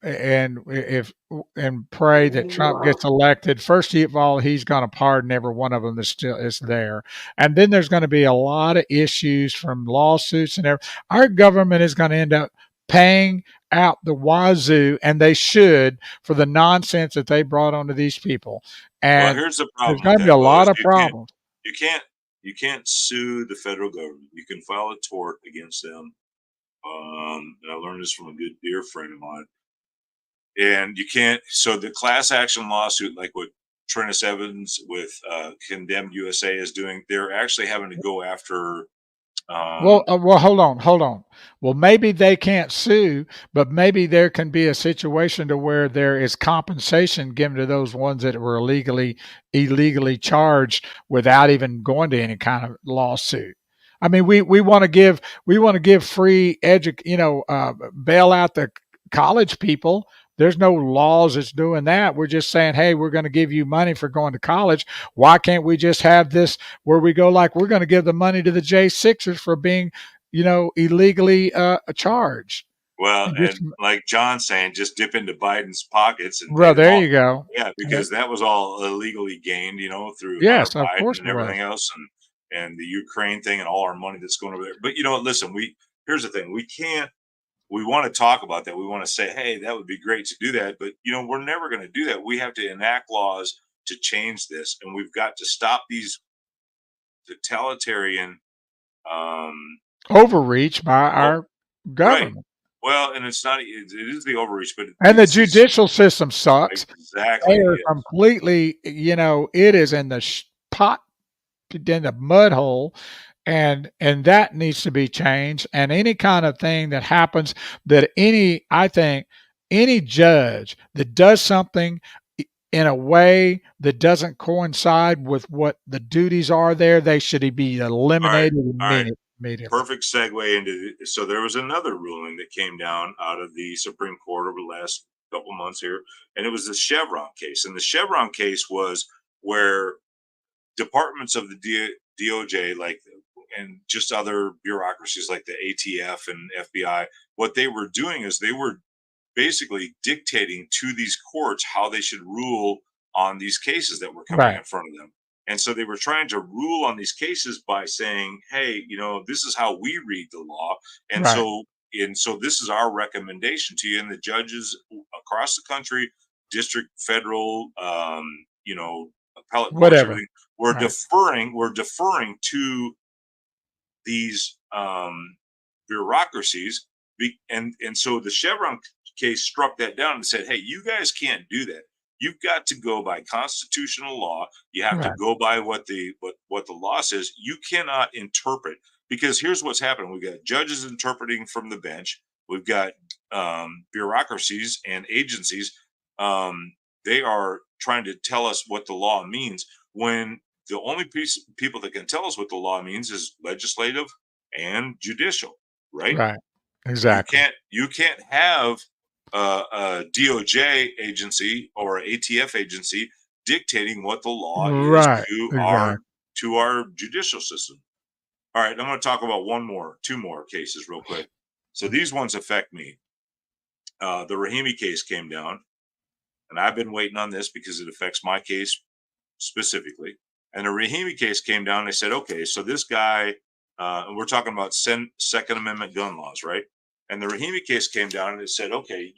pray that Trump gets elected. First of all, he's going to pardon every one of them that still is there, and then there's going to be a lot of issues from lawsuits and everything. Our government is going to end up paying out the wazoo, and they should, for the nonsense that they brought onto these people. Well, And here's the there's problem with going to be that, a lot Buzz. of problems. You can't, you can't sue the federal government. You can file a tort against them. And I learned this from a good dear friend of mine. And you can't. So the class action lawsuit, like what Trennis Evans with Condemned USA is doing, they're actually having to go after. Well, hold on. Well, maybe they can't sue, but maybe there can be a situation to where there is compensation given to those ones that were illegally charged without even going to any kind of lawsuit. I mean, we want to give free bail out the college people. There's no laws that's doing that. We're just saying, hey, we're going to give you money for going to college. Why can't we just have this where we go like we're going to give the money to the J6ers for being, illegally charged? Well, And just, and like John saying, just dip into Biden's pockets and pay well, them there off. you go. Yeah, because that was all illegally gained, through Hunter Yes, of Biden course and it was. everything else, and the Ukraine thing and all our money that's going over there. But listen, here's the thing: we can't. We want to talk about that. We want to say, hey, that would be great to do that, but we're never going to do that. We have to enact laws to change this, and we've got to stop these totalitarian. Overreach by Oh, our right. government. Well, and it's not. It is the overreach, but And the it's judicial system sucks. exactly. They are It is. completely, it is in the pot, in the mud hole, and that needs to be changed. And any kind of thing that happens that I think any judge that does something in a way that doesn't coincide with what the duties are there, they should be All right. eliminated All right. immediately. Perfect segue into so there was another ruling that came down out of the Supreme Court over the last couple months here, and it was the Chevron case. And the Chevron case was where departments of the DOJ, like, and just other bureaucracies like the ATF and FBI, what they were doing is they were basically dictating to these courts how they should rule on these cases that were coming Right. in front of them. And so they were trying to rule on these cases by saying, hey, this is how we read the law. And Right. so this is our recommendation to you. And the judges across the country, district, federal, appellate courts, Whatever. everything, we're Right. deferring to these bureaucracies. And so the Chevron case struck that down and said, hey, you guys can't do that. You've got to go by constitutional law. You have to Right. go by what the law says. You cannot interpret, because here's what's happening. We've got judges interpreting from the bench. We've got bureaucracies and agencies. They are trying to tell us what the law means, when the only people that can tell us what the law means is legislative and judicial, right? Right. Exactly. You can't have a DOJ agency or an ATF agency dictating what the law Right. is Exactly. to our judicial system. All right, I'm going to talk about two more cases real quick. So these ones affect me. The Rahimi case came down, and I've been waiting on this because it affects my case specifically. And the Rahimi case came down. They said, okay, so this guy, and we're talking about Second Amendment gun laws, right? And the Rahimi case came down and it said, okay,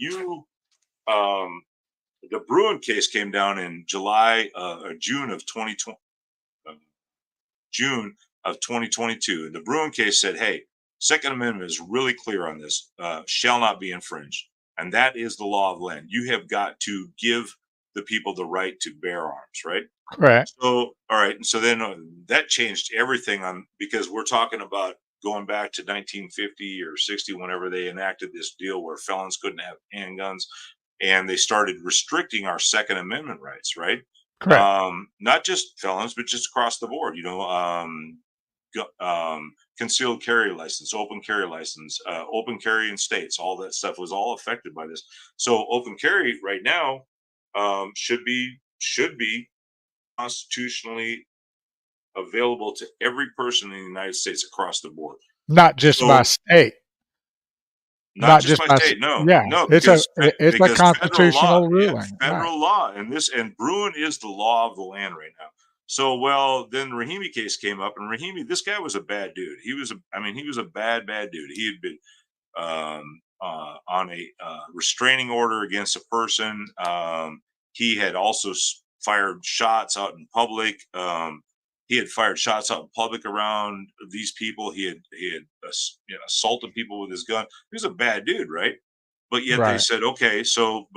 the Bruen case came down in June of 2020, June of 2022. And the Bruen case said, hey, Second Amendment is really clear on this, shall not be infringed. And that is the law of the land. You have got to give the people the right to bear arms, right? Correct. So, all right. And so then that changed everything because we're talking about going back to 1950 or 60, whenever they enacted this deal where felons couldn't have handguns, and they started restricting our Second Amendment rights, right? Correct. Not just felons, but just across the board, concealed carry license, open carry license, open carry in states, all that stuff was all affected by this. So open carry right now should be constitutionally available to every person in the United States across the board. Not just by state. Not just by state. No, Yeah. no, It's a constitutional ruling. Federal law, and Bruen is the law of the land right now. So, well, then the Rahimi case came up, and Rahimi, this guy was a bad dude. He was a bad dude. He had been on a restraining order against a person. He had also fired shots out in public. He had fired shots out in public around these people. He had assaulted people with his gun. He was a bad dude, right? But yet they said, okay, so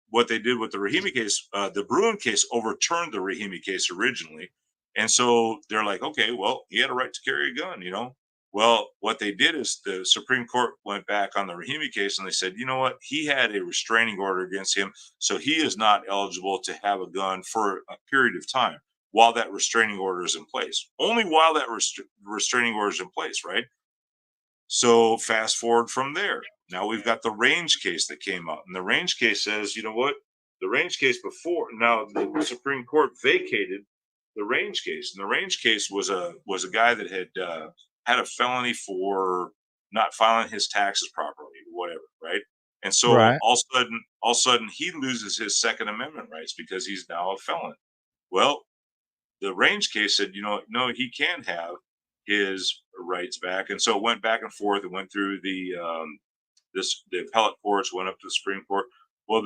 what they did with the Rahimi case, the Bruen case overturned the Rahimi case originally. And so they're like, okay, well, he had a right to carry a gun, Well, what they did is the Supreme Court went back on the Rahimi case and they said, you know what? He had a restraining order against him, so he is not eligible to have a gun for a period of time while that restraining order is in place. Only while that restraining order is in place, right? So fast forward from there. Now we've got the Range case that came up. And the Range case says, you know what? The Range case now the Supreme Court vacated the Range case. And the Range case was a guy that had a felony for not filing his taxes properly, whatever, right? And so all of a sudden he loses his Second Amendment rights because he's now a felon. Well, the Range case said, no, he can have his rights back. And so it went back and forth. It went through the appellate courts, went up to the Supreme Court. Well,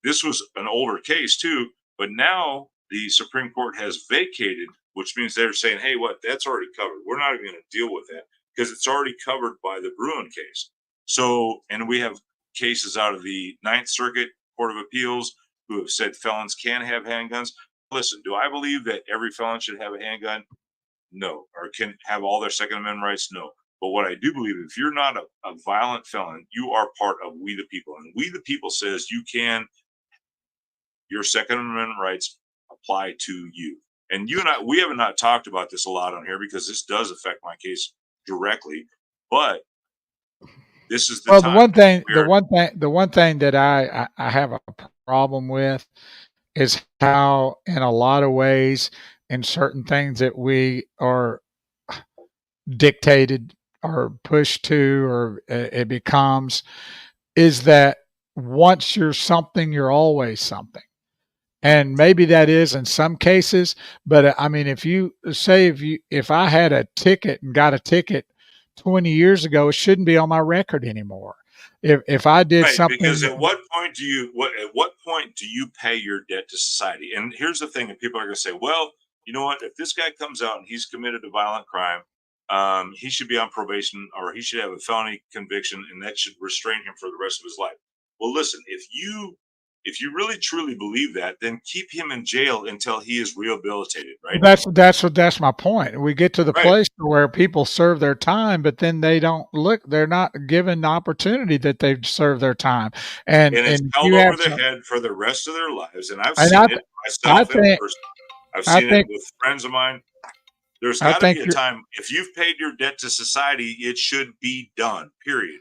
this was an older case too, but now the Supreme Court has vacated, which means they're saying, hey, that's already covered. We're not even going to deal with that because it's already covered by the Bruen case. So, and we have cases out of the Ninth Circuit Court of Appeals who have said felons can have handguns. Listen, do I believe that every felon should have a handgun? No. Or can have all their Second Amendment rights? No. But what I do believe, if you're not a violent felon, you are part of We the People. And We the People says your Second Amendment rights apply to you. And you and I, we have not talked about this a lot on here because this does affect my case directly. But This is the Well, the time one thing, the where one thing, the one thing that I have a problem with is how, in a lot of ways, in certain things that we are dictated or pushed to, or it becomes, is that once you're something, you're always something. And maybe that is in some cases, but I mean, if you say, if I had a ticket and got a ticket 20 years ago, it shouldn't be on my record anymore. If I did right, because something, at what point do you pay your debt to society? And here's the thing, and people are going to say, well, you know what? If this guy comes out and he's committed a violent crime, he should be on probation or he should have a felony conviction, and that should restrain him for the rest of his life. Well, listen, if you really truly believe that, then keep him in jail until he is rehabilitated, right? that's my point. We get to the Right. place where people serve their time, but then they don't look. They're not given the opportunity that they've served their time, And it's and held you have over their some. head for the rest of their lives. And I've And seen it I myself in think person. I've I seen it think with friends of mine. There's I got to be think a you're time if you've paid your debt to society, it should be done. Period.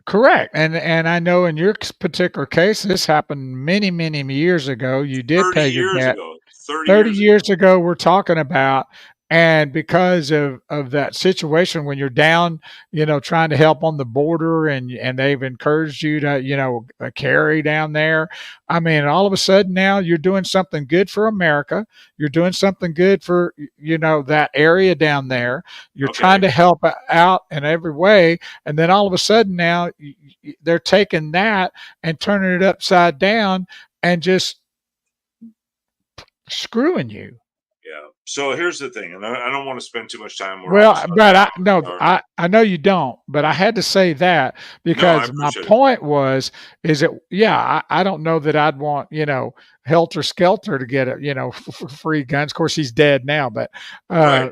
correct, and I know in your particular case, this happened many, many years ago. You did 30 pay your years debt. ago. 30 30 years ago. years ago we're talking about, and because of that situation when you're down, trying to help on the border, and they've encouraged you to, carry down there. I mean, all of a sudden now you're doing something good for America. You're doing something good for, that area down there. You're trying Okay. to help out in every way, and then all of a sudden now they're taking that and turning it upside down and just screwing you. Yeah. So here's the thing, and I don't want to spend too much time. We're Well, almost out of but time. I no, Sorry. I know you don't, but I had to say that No, I because my appreciate it. point was, is that, yeah, I don't know that I'd want, Helter Skelter to get free guns. Of course, he's dead now, but Right.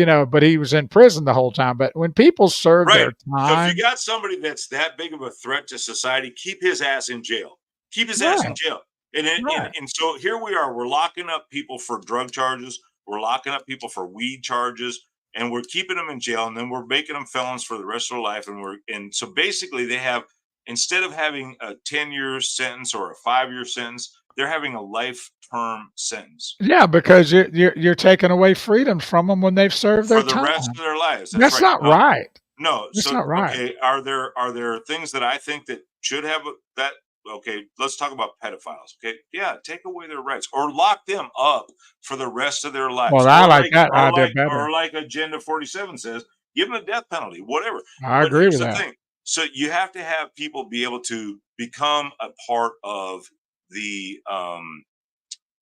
uh, but he was in prison the whole time. But when people serve Right. their So if you time, got somebody that's that big of a threat to society, keep his ass in jail. Keep his ass in right, jail. And so here we are. We're locking up people for drug charges. We're locking up people for weed charges, and we're keeping them in jail. And then we're making them felons for the rest of their life. And so basically, they have, instead of having a 10-year sentence or a 5-year sentence, they're having a life term sentence yeah, because you're taking away freedoms from them when they've served their for the rest time. of their lives. That's That's right. not right. No, That's so not right. okay, are there things that I think that should have that okay, let's talk about pedophiles. Okay. Yeah, take away their rights or lock them up for the rest of their lives. Well, I like that idea better. Or like Agenda 47 says, give them a death penalty, whatever. I But agree here's with the that. thing. So you have to have people be able to become a part of the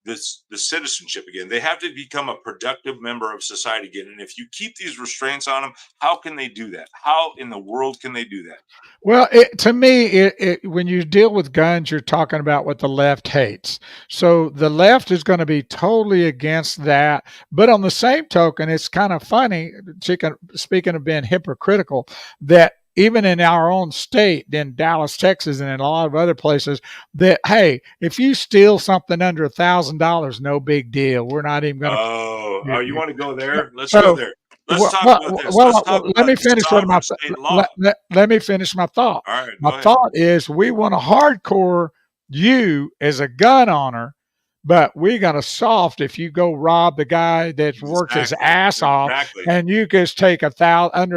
the citizenship again. They have to become a productive member of society again. And if you keep these restraints on them, how can they do that? How in the world can they do that? Well, to me, when you deal with guns, you're talking about what the left hates. So the left is going to be totally against that. But on the same token, it's kind of funny, speaking of being hypocritical, that even in our own state, in Dallas, Texas, and in a lot of other places, that, hey, if you steal something under $1,000, no big deal. We're not even going Oh, you to. want to go there? Let's go So there. Let's well, talk well, about this. Let's well, talk let about me finish what sovereign state law. let me finish my thought. All right, My go ahead. thought is we want to hardcore you as a gun owner, but we're gonna soft if you go rob the guy that's worked his Exactly. ass off, Exactly. and you just take under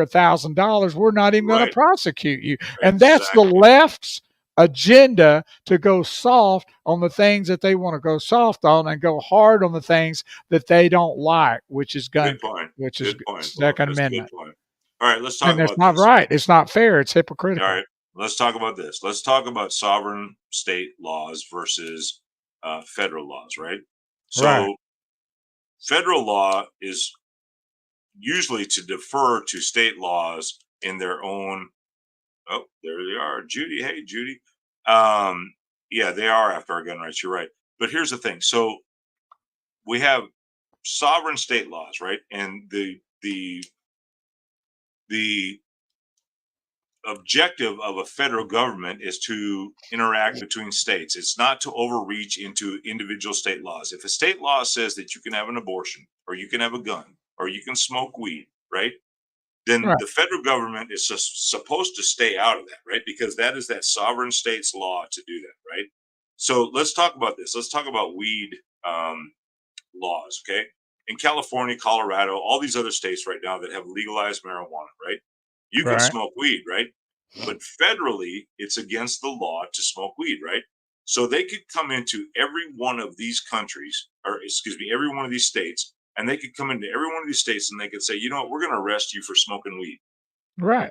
$1,000. We're not even going to Right. prosecute you, and that's the Exactly. left's agenda, to go soft on the things that they want to go soft on and go hard on the things that they don't like, which is Good point. which is Good point. Well, Second that's a good Amendment. point. All right, let's talk And that's about not this. right. It's not fair. It's All hypocritical. right, let's talk about this. Let's talk about sovereign state laws versus federal laws, right? Right. So, federal law is usually to defer to state laws in their own. Oh, there they are, Judy. Hey, Judy. Yeah, they are after our gun rights. You're right. But here's the thing. So we have sovereign state laws, right? And the objective of a federal government is to interact between states. It's not to overreach into individual state laws. If a state law says that you can have an abortion or you can have a gun or you can smoke weed, right? then Right. the federal government is supposed to stay out of that, right? Because that is that sovereign state's law to do that, right? So let's talk about this. Let's talk about weed laws, okay? In California, Colorado, all these other states right now that have legalized marijuana, right? You can Right. smoke weed, right? But federally, it's against the law to smoke weed, right? So they could come into every one of these countries, or excuse me, every one of these states, and they could come into every one of these states and they could say, you know what, we're going to arrest you for smoking weed. Right.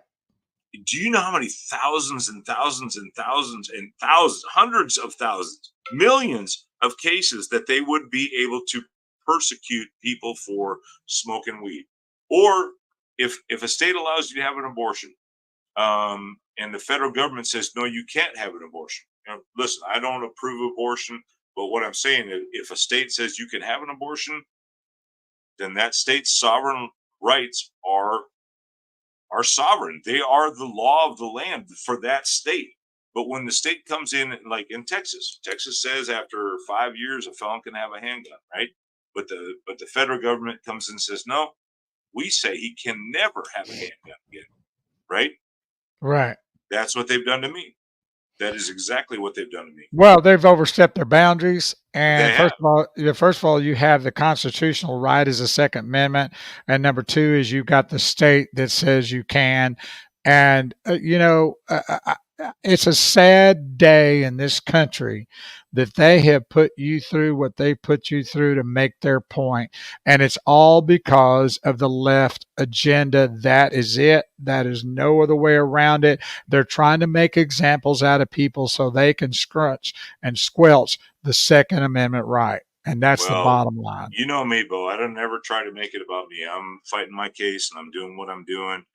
Do you know how many thousands and thousands and thousands and thousands, hundreds of thousands, millions of cases that they would be able to persecute people for smoking weed? Or if a state allows you to have an abortion, and the federal government says no, you can't have an abortion. You know, listen, I don't approve of abortion, but what I'm saying is, if a state says you can have an abortion, then that state's sovereign rights are sovereign. They are the law of the land for that state. But when the state comes in, like in Texas, Texas says after 5 years a felon can have a handgun, right? But the federal government comes in and says no, we say he can never have a handgun again, right? Right. That's what they've done to me. That is exactly what they've done to me. Well, they've overstepped their boundaries. And They have. first of all, you have the constitutional right as a Second Amendment, and number two is you've got the state that says you can. And it's a sad day in this country that they have put you through what they put you through to make their point, and it's all because of the left agenda. That is it. That is no other way around it. They're trying to make examples out of people so they can scrunch and squelch the Second Amendment right. And that's the Well, bottom line. you know me, Bo. I don't ever try to make it about me. I'm fighting my case and I'm doing what I'm doing.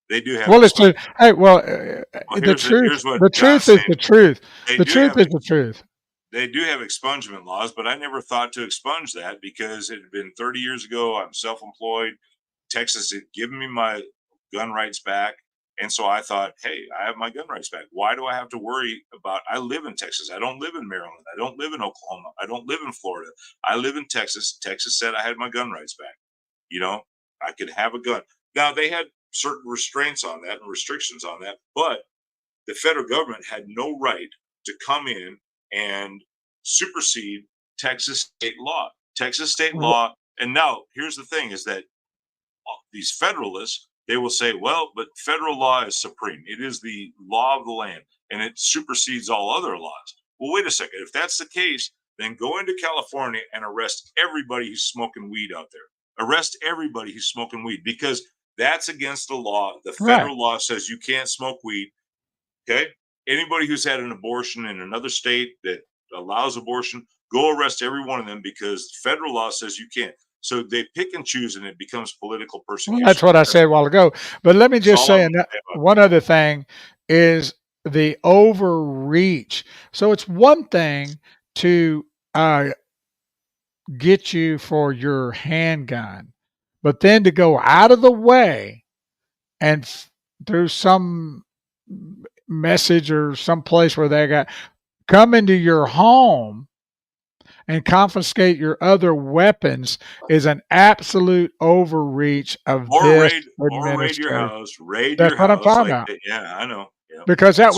They do have. Well, it's the hey. Well, Well, the truth. here's what The John's truth is saying. the truth. They The do truth have is the truth. they do have expungement laws, but I never thought to expunge that because it had been 30 years ago. I'm self-employed. Texas had given me my gun rights back. And so I thought, hey, I have my gun rights back. Why do I have to worry about? I live in Texas. I don't live in Maryland. I don't live in Oklahoma. I don't live in Florida. I live in Texas. Texas said I had my gun rights back. You know, I could have a gun. Now, they had certain restraints on that and restrictions on that, but the federal government had no right to come in and supersede Texas state law. Texas state law. And now here's the thing is that these federalists, they will say, well, but federal law is supreme. It is the law of the land and it supersedes all other laws. Well, wait a second. If that's the case, then go into California and arrest everybody who's smoking weed out there. Arrest everybody who's smoking weed because that's against the law. The federal law says you can't smoke weed. Okay. Anybody who's had an abortion in another state that allows abortion, go arrest every one of them because federal law says you can't. So they pick and choose and it becomes political persecution. Well, that's what I said a while ago. But let me just say one other thing is the overreach. So it's one thing to get you for your handgun, but then to go out of the way and through some message or some place where they got come into your home and confiscate your other weapons is an absolute overreach of this raid your house. Raid That's your what house. I'm talking about. Yeah, I know. Yeah. Because that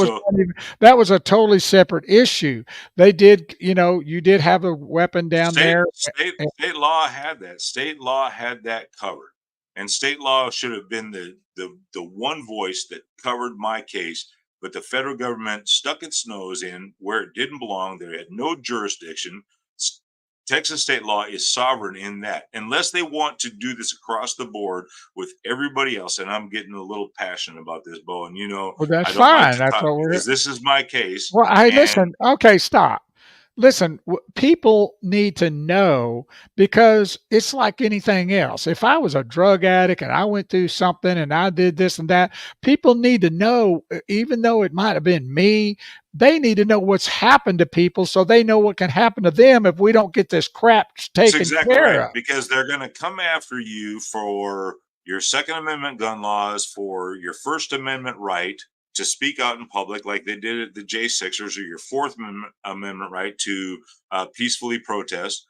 was a totally separate issue. They did, you did have a weapon down there. State law had that. State law had that covered, and state law should have been the one voice that covered my case. But the federal government stuck its nose in where it didn't belong. They had no jurisdiction. Texas state law is sovereign in that, unless they want to do this across the board with everybody else. And I'm getting a little passionate about this, Bo. And well, that's fine. That's what we're. This is my case. Well, hey, listen. Okay, stop. Listen, people need to know because it's like anything else. If I was a drug addict and I went through something and I did this and that, people need to know, even though it might have been me, they need to know what's happened to people so they know what can happen to them if we don't get this crap taken care of. Because they're going to come after you for your Second Amendment gun laws, for your First Amendment right to speak out in public like they did at the J6ers, or your Fourth Amendment right to peacefully protest,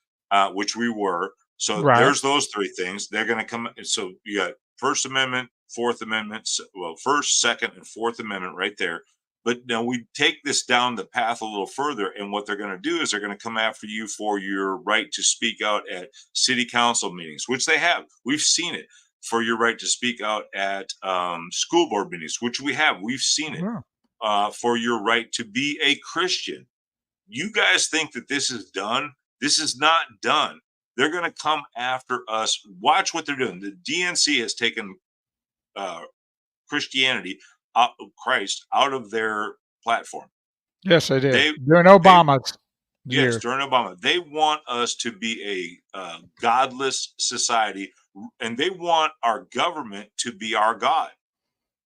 which we were. So there's those three things. They're going to come. So you got First Amendment, Fourth Amendment, well, First, Second, and Fourth Amendment right there. But now we take this down the path a little further, and what they're going to do is they're going to come after you for your right to speak out at city council meetings, which they have. We've seen it. For your right to speak out at school board meetings, which we have. We've seen it. For your right to be a Christian. You guys think that this is done? This is not done. They're going to come after us. Watch what they're doing. The DNC has taken Christianity, Christ, out of their platform. Yes, they did. During Obama's years. Yes, during Obama. They want us to be a godless society, and they want our government to be our God.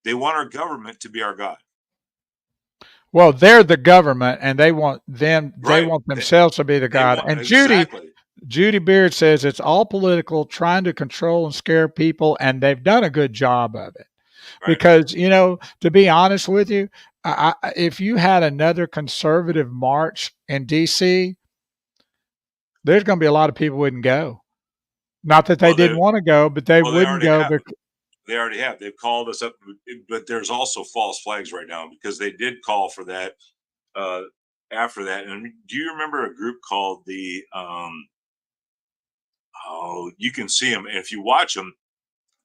They want our government to be our God. Well, they're the government, and they want them. Right. They want themselves to be the God. And Judy Beard says it's all political, trying to control and scare people, and they've done a good job of it. Right. Because, you know, to be honest with you, if you had another conservative march in D.C., there's going to be a lot of people who wouldn't go. Not that they didn't want to go, but they wouldn't go. They already have. They've called us up, but there's also false flags right now because they did call for that after that. And do you remember a group called the you can see them. And if you watch them,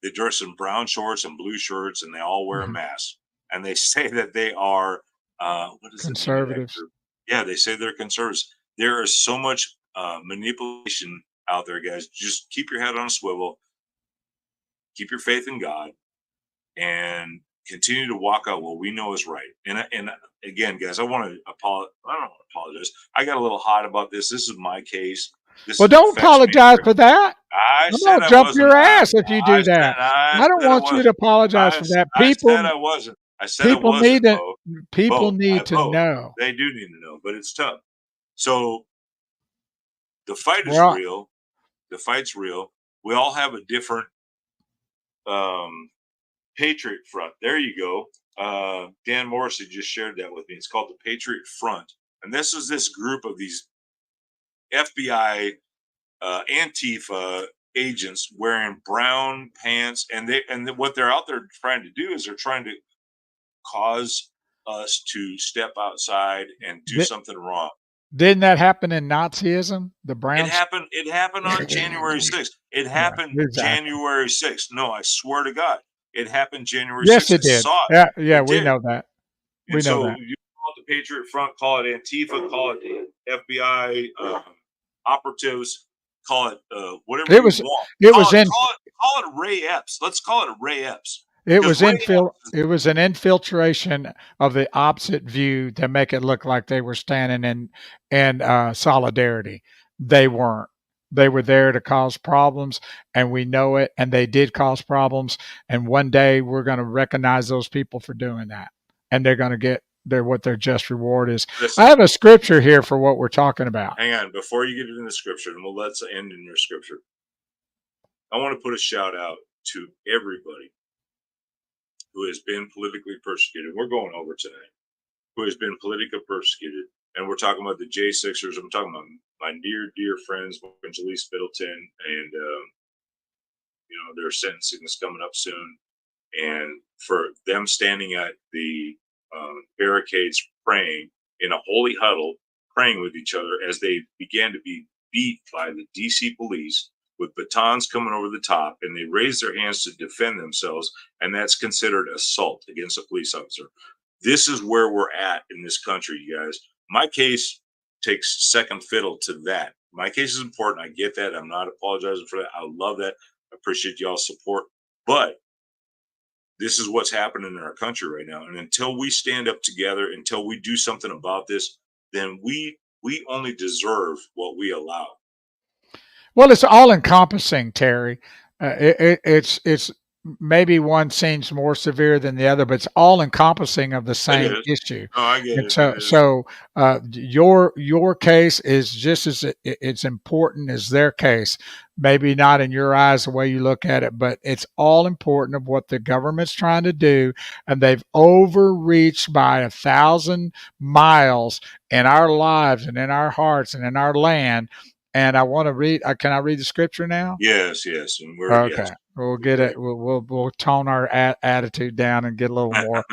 they dress in brown shorts and blue shirts, and they all wear a mask. And they say that they are what is conservatives. Yeah, they say they're conservatives. There is so much manipulation out there, guys. Just keep your head on a swivel, keep your faith in God, and continue to walk out what we know is right. And again, guys, I don't want to apologize. I got a little hot about this. This is my case. Well, don't apologize for that. I'm gonna jump your ass if you do that. I don't want you to apologize for that. People, I said I wasn't. I said people need to. People need to know. They do need to know, but it's tough. So the fight is real. The fight's real. We all have a different Patriot Front. There you go. Dan Morrissey just shared that with me. It's called the Patriot Front, and this is this group of these FBI Antifa agents wearing brown pants, and what they're out there trying to do is they're trying to cause us to step outside and do something wrong. Didn't that happen in Nazism? The Browns? It happened on January 6th. It happened January 6th. No, I swear to God. It happened January 6th. Yes, it did. Yeah, we know that. We know that. You call it the Patriot Front, call it Antifa, call it the FBI operatives, call it whatever you want. Call it Ray Epps. Let's call it Ray Epps. It was an infiltration of the opposite view to make it look like they were standing in solidarity. They weren't. They were there to cause problems, and we know it, and they did cause problems. And one day we're going to recognize those people for doing that, and they're going to get what their just reward is. Listen, I have a scripture here for what we're talking about. Hang on. Before you get into the scripture, and let's end in your scripture, I want to put a shout out to everybody who has been politically persecuted. We're going over tonight. Who has been politically persecuted. And we're talking about the J6ers. I'm talking about my dear friends, Jaleese Middleton, and their sentencing is coming up soon. And for them standing at the barricades praying in a holy huddle, praying with each other as they began to be beat by the DC police with batons coming over the top, and they raise their hands to defend themselves, and that's considered assault against a police officer. This is where we're at in this country, you guys. My case takes second fiddle to that. My case is important. I get that. I'm not apologizing for that. I love that. I appreciate y'all's support. But this is what's happening in our country right now. And until we stand up together, until we do something about this, then we only deserve what we allow. Well, it's all encompassing, Terry. It's maybe one seems more severe than the other, but it's all encompassing of the same issue. Oh, I get it. So your case is just as it's important as their case. Maybe not in your eyes the way you look at it, but it's all important of what the government's trying to do, and they've overreached by 1,000 miles in our lives and in our hearts and in our land. and I want to read. Can I read the scripture now? Yes, and we're Okay, we'll get it. We'll tone our attitude down and get a little more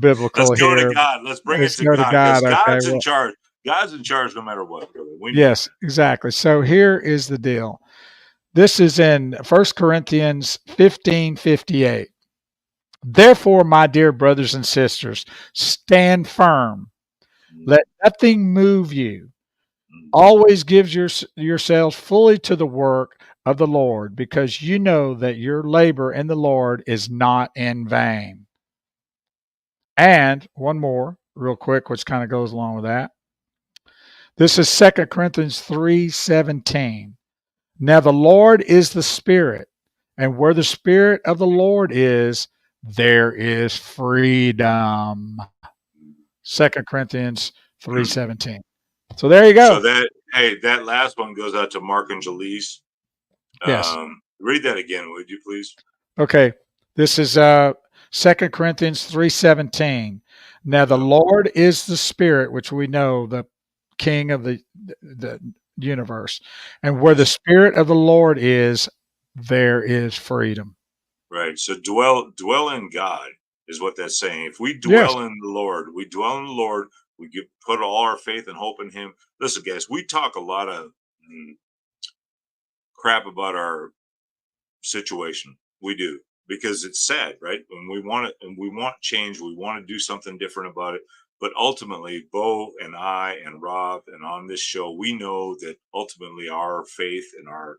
biblical Let's go to here. God. Let's bring Let's it to go to God, God. because Okay. God's in charge. God's in charge no matter what, brother. We know Yes, exactly. So here is the deal. This is in 1 Corinthians 15:58. Therefore, my dear brothers and sisters, stand firm. Let nothing move you. Always give yourselves fully to the work of the Lord, because you know that your labor in the Lord is not in vain. And one more, real quick, which kind of goes along with that. This is 2 Corinthians 3:17. Now the Lord is the Spirit, and where the Spirit of the Lord is, there is freedom. 2 Corinthians 3:17. So there you go. So that last one goes out to Mark and Jaleese. Yes. Read that again, would you please? Okay. This is 2 Corinthians 3:17. Now the Lord is the Spirit, which we know, the King of the universe. And where the Spirit of the Lord is, there is freedom. Right. So dwell in God is what that's saying. If we dwell in the Lord, we put all our faith and hope in Him. Listen, guys, we talk a lot of crap about our situation. We do, because it's sad, right? And we want it, and we want change. We want to do something different about it. But ultimately, Bo and I and Rob and on this show, we know that ultimately our faith and our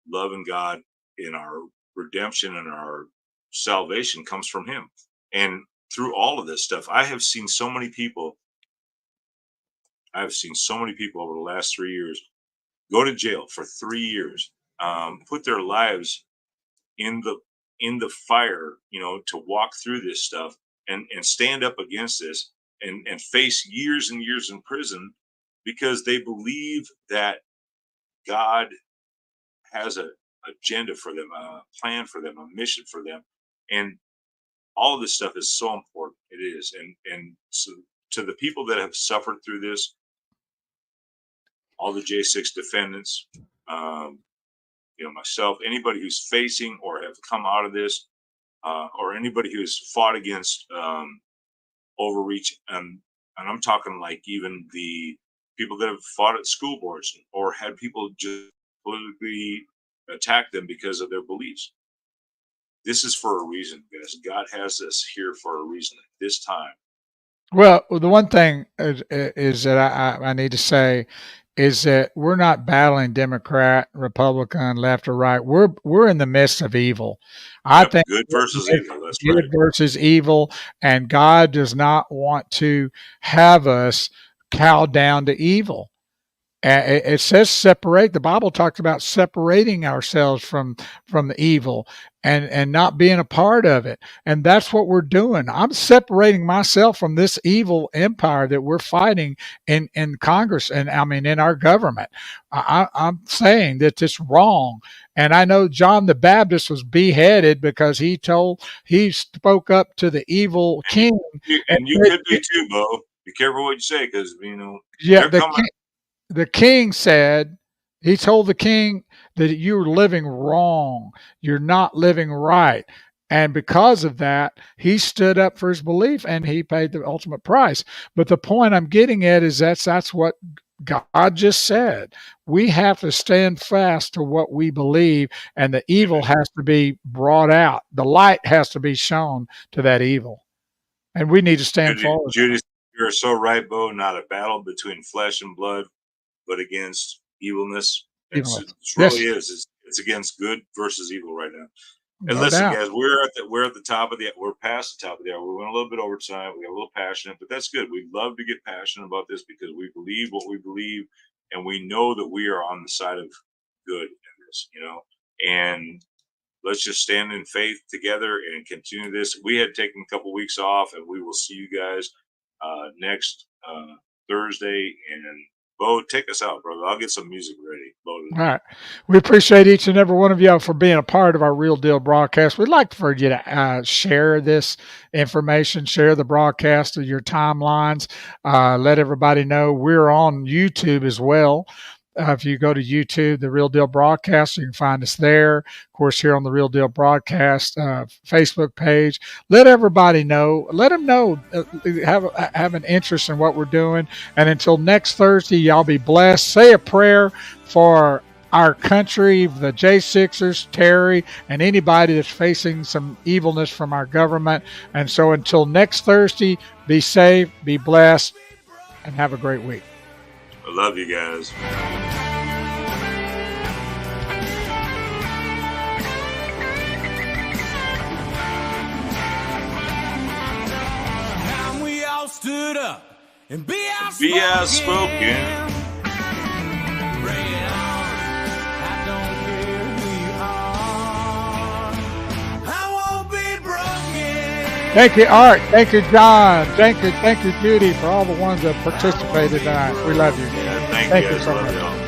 love in God, in our redemption and our salvation comes from Him. And through all of this stuff, I have seen so many people over the last 3 years go to jail for 3 years, put their lives in the fire, to walk through this stuff and stand up against this and face years and years in prison, because they believe that God has a agenda for them, a plan for them, a mission for them. And all of this stuff is so important. It is. And so to the people that have suffered through this, all the J6 defendants, myself, anybody who's facing or have come out of this, or anybody who's fought against overreach, and I'm talking like even the people that have fought at school boards or had people just politically attack them because of their beliefs. This is for a reason, guys. God has us here for a reason at this time. Well, the one thing is that I need to say is that we're not battling Democrat, Republican, left or right. We're in the midst of evil. I think good versus evil. That's good right. versus evil, and God does not want to have us cow down to evil. It says separate. The Bible talks about separating ourselves from the evil and not being a part of it. And that's what we're doing. I'm separating myself from this evil empire that we're fighting in Congress and in our government. I'm saying that it's wrong. And I know John the Baptist was beheaded because he spoke up to the evil king. And you could be too, Bo. Be careful what you say, because yeah, the king said, he told the king that you're living wrong. You're not living right. And because of that, he stood up for his belief and he paid the ultimate price. But the point I'm getting at is that's what God just said. We have to stand fast to what we believe, and the evil has to be brought out. The light has to be shown to that evil. And we need to stand forward. Judy, you're so right, Bo. Not a battle between flesh and blood, but against evilness. It really is. It's against good versus evil right now. And listen, guys, we're at the top of we're past the top of the hour. We went a little bit over time. We got a little passionate, but that's good. We love to get passionate about this because we believe what we believe, and we know that we are on the side of good in this, and let's just stand in faith together and continue this. We had taken a couple weeks off, and we will see you guys next Thursday. And Bo, take us out, brother. I'll get some music ready. Loaded. All right. We appreciate each and every one of y'all for being a part of our Real Deal broadcast. We'd like for you to share this information, share the broadcast of your timelines, let everybody know we're on YouTube as well. If you go to YouTube, The Real Deal Broadcast, you can find us there. Of course, here on The Real Deal Broadcast Facebook page. Let everybody know. Let them know. Have an interest in what we're doing. And until next Thursday, y'all be blessed. Say a prayer for our country, the J6ers, Terry, and anybody that's facing some evilness from our government. And so until next Thursday, be safe, be blessed, and have a great week. I love you guys. And we all stood up and be Be outspoken. Bring it on. I don't care who you are. I won't be broken. Thank you, Art. Thank you, John. Thank you, Judy, for all the ones that participated tonight. We love you. Yeah, thank Thank you you guys. so Love much. y'all.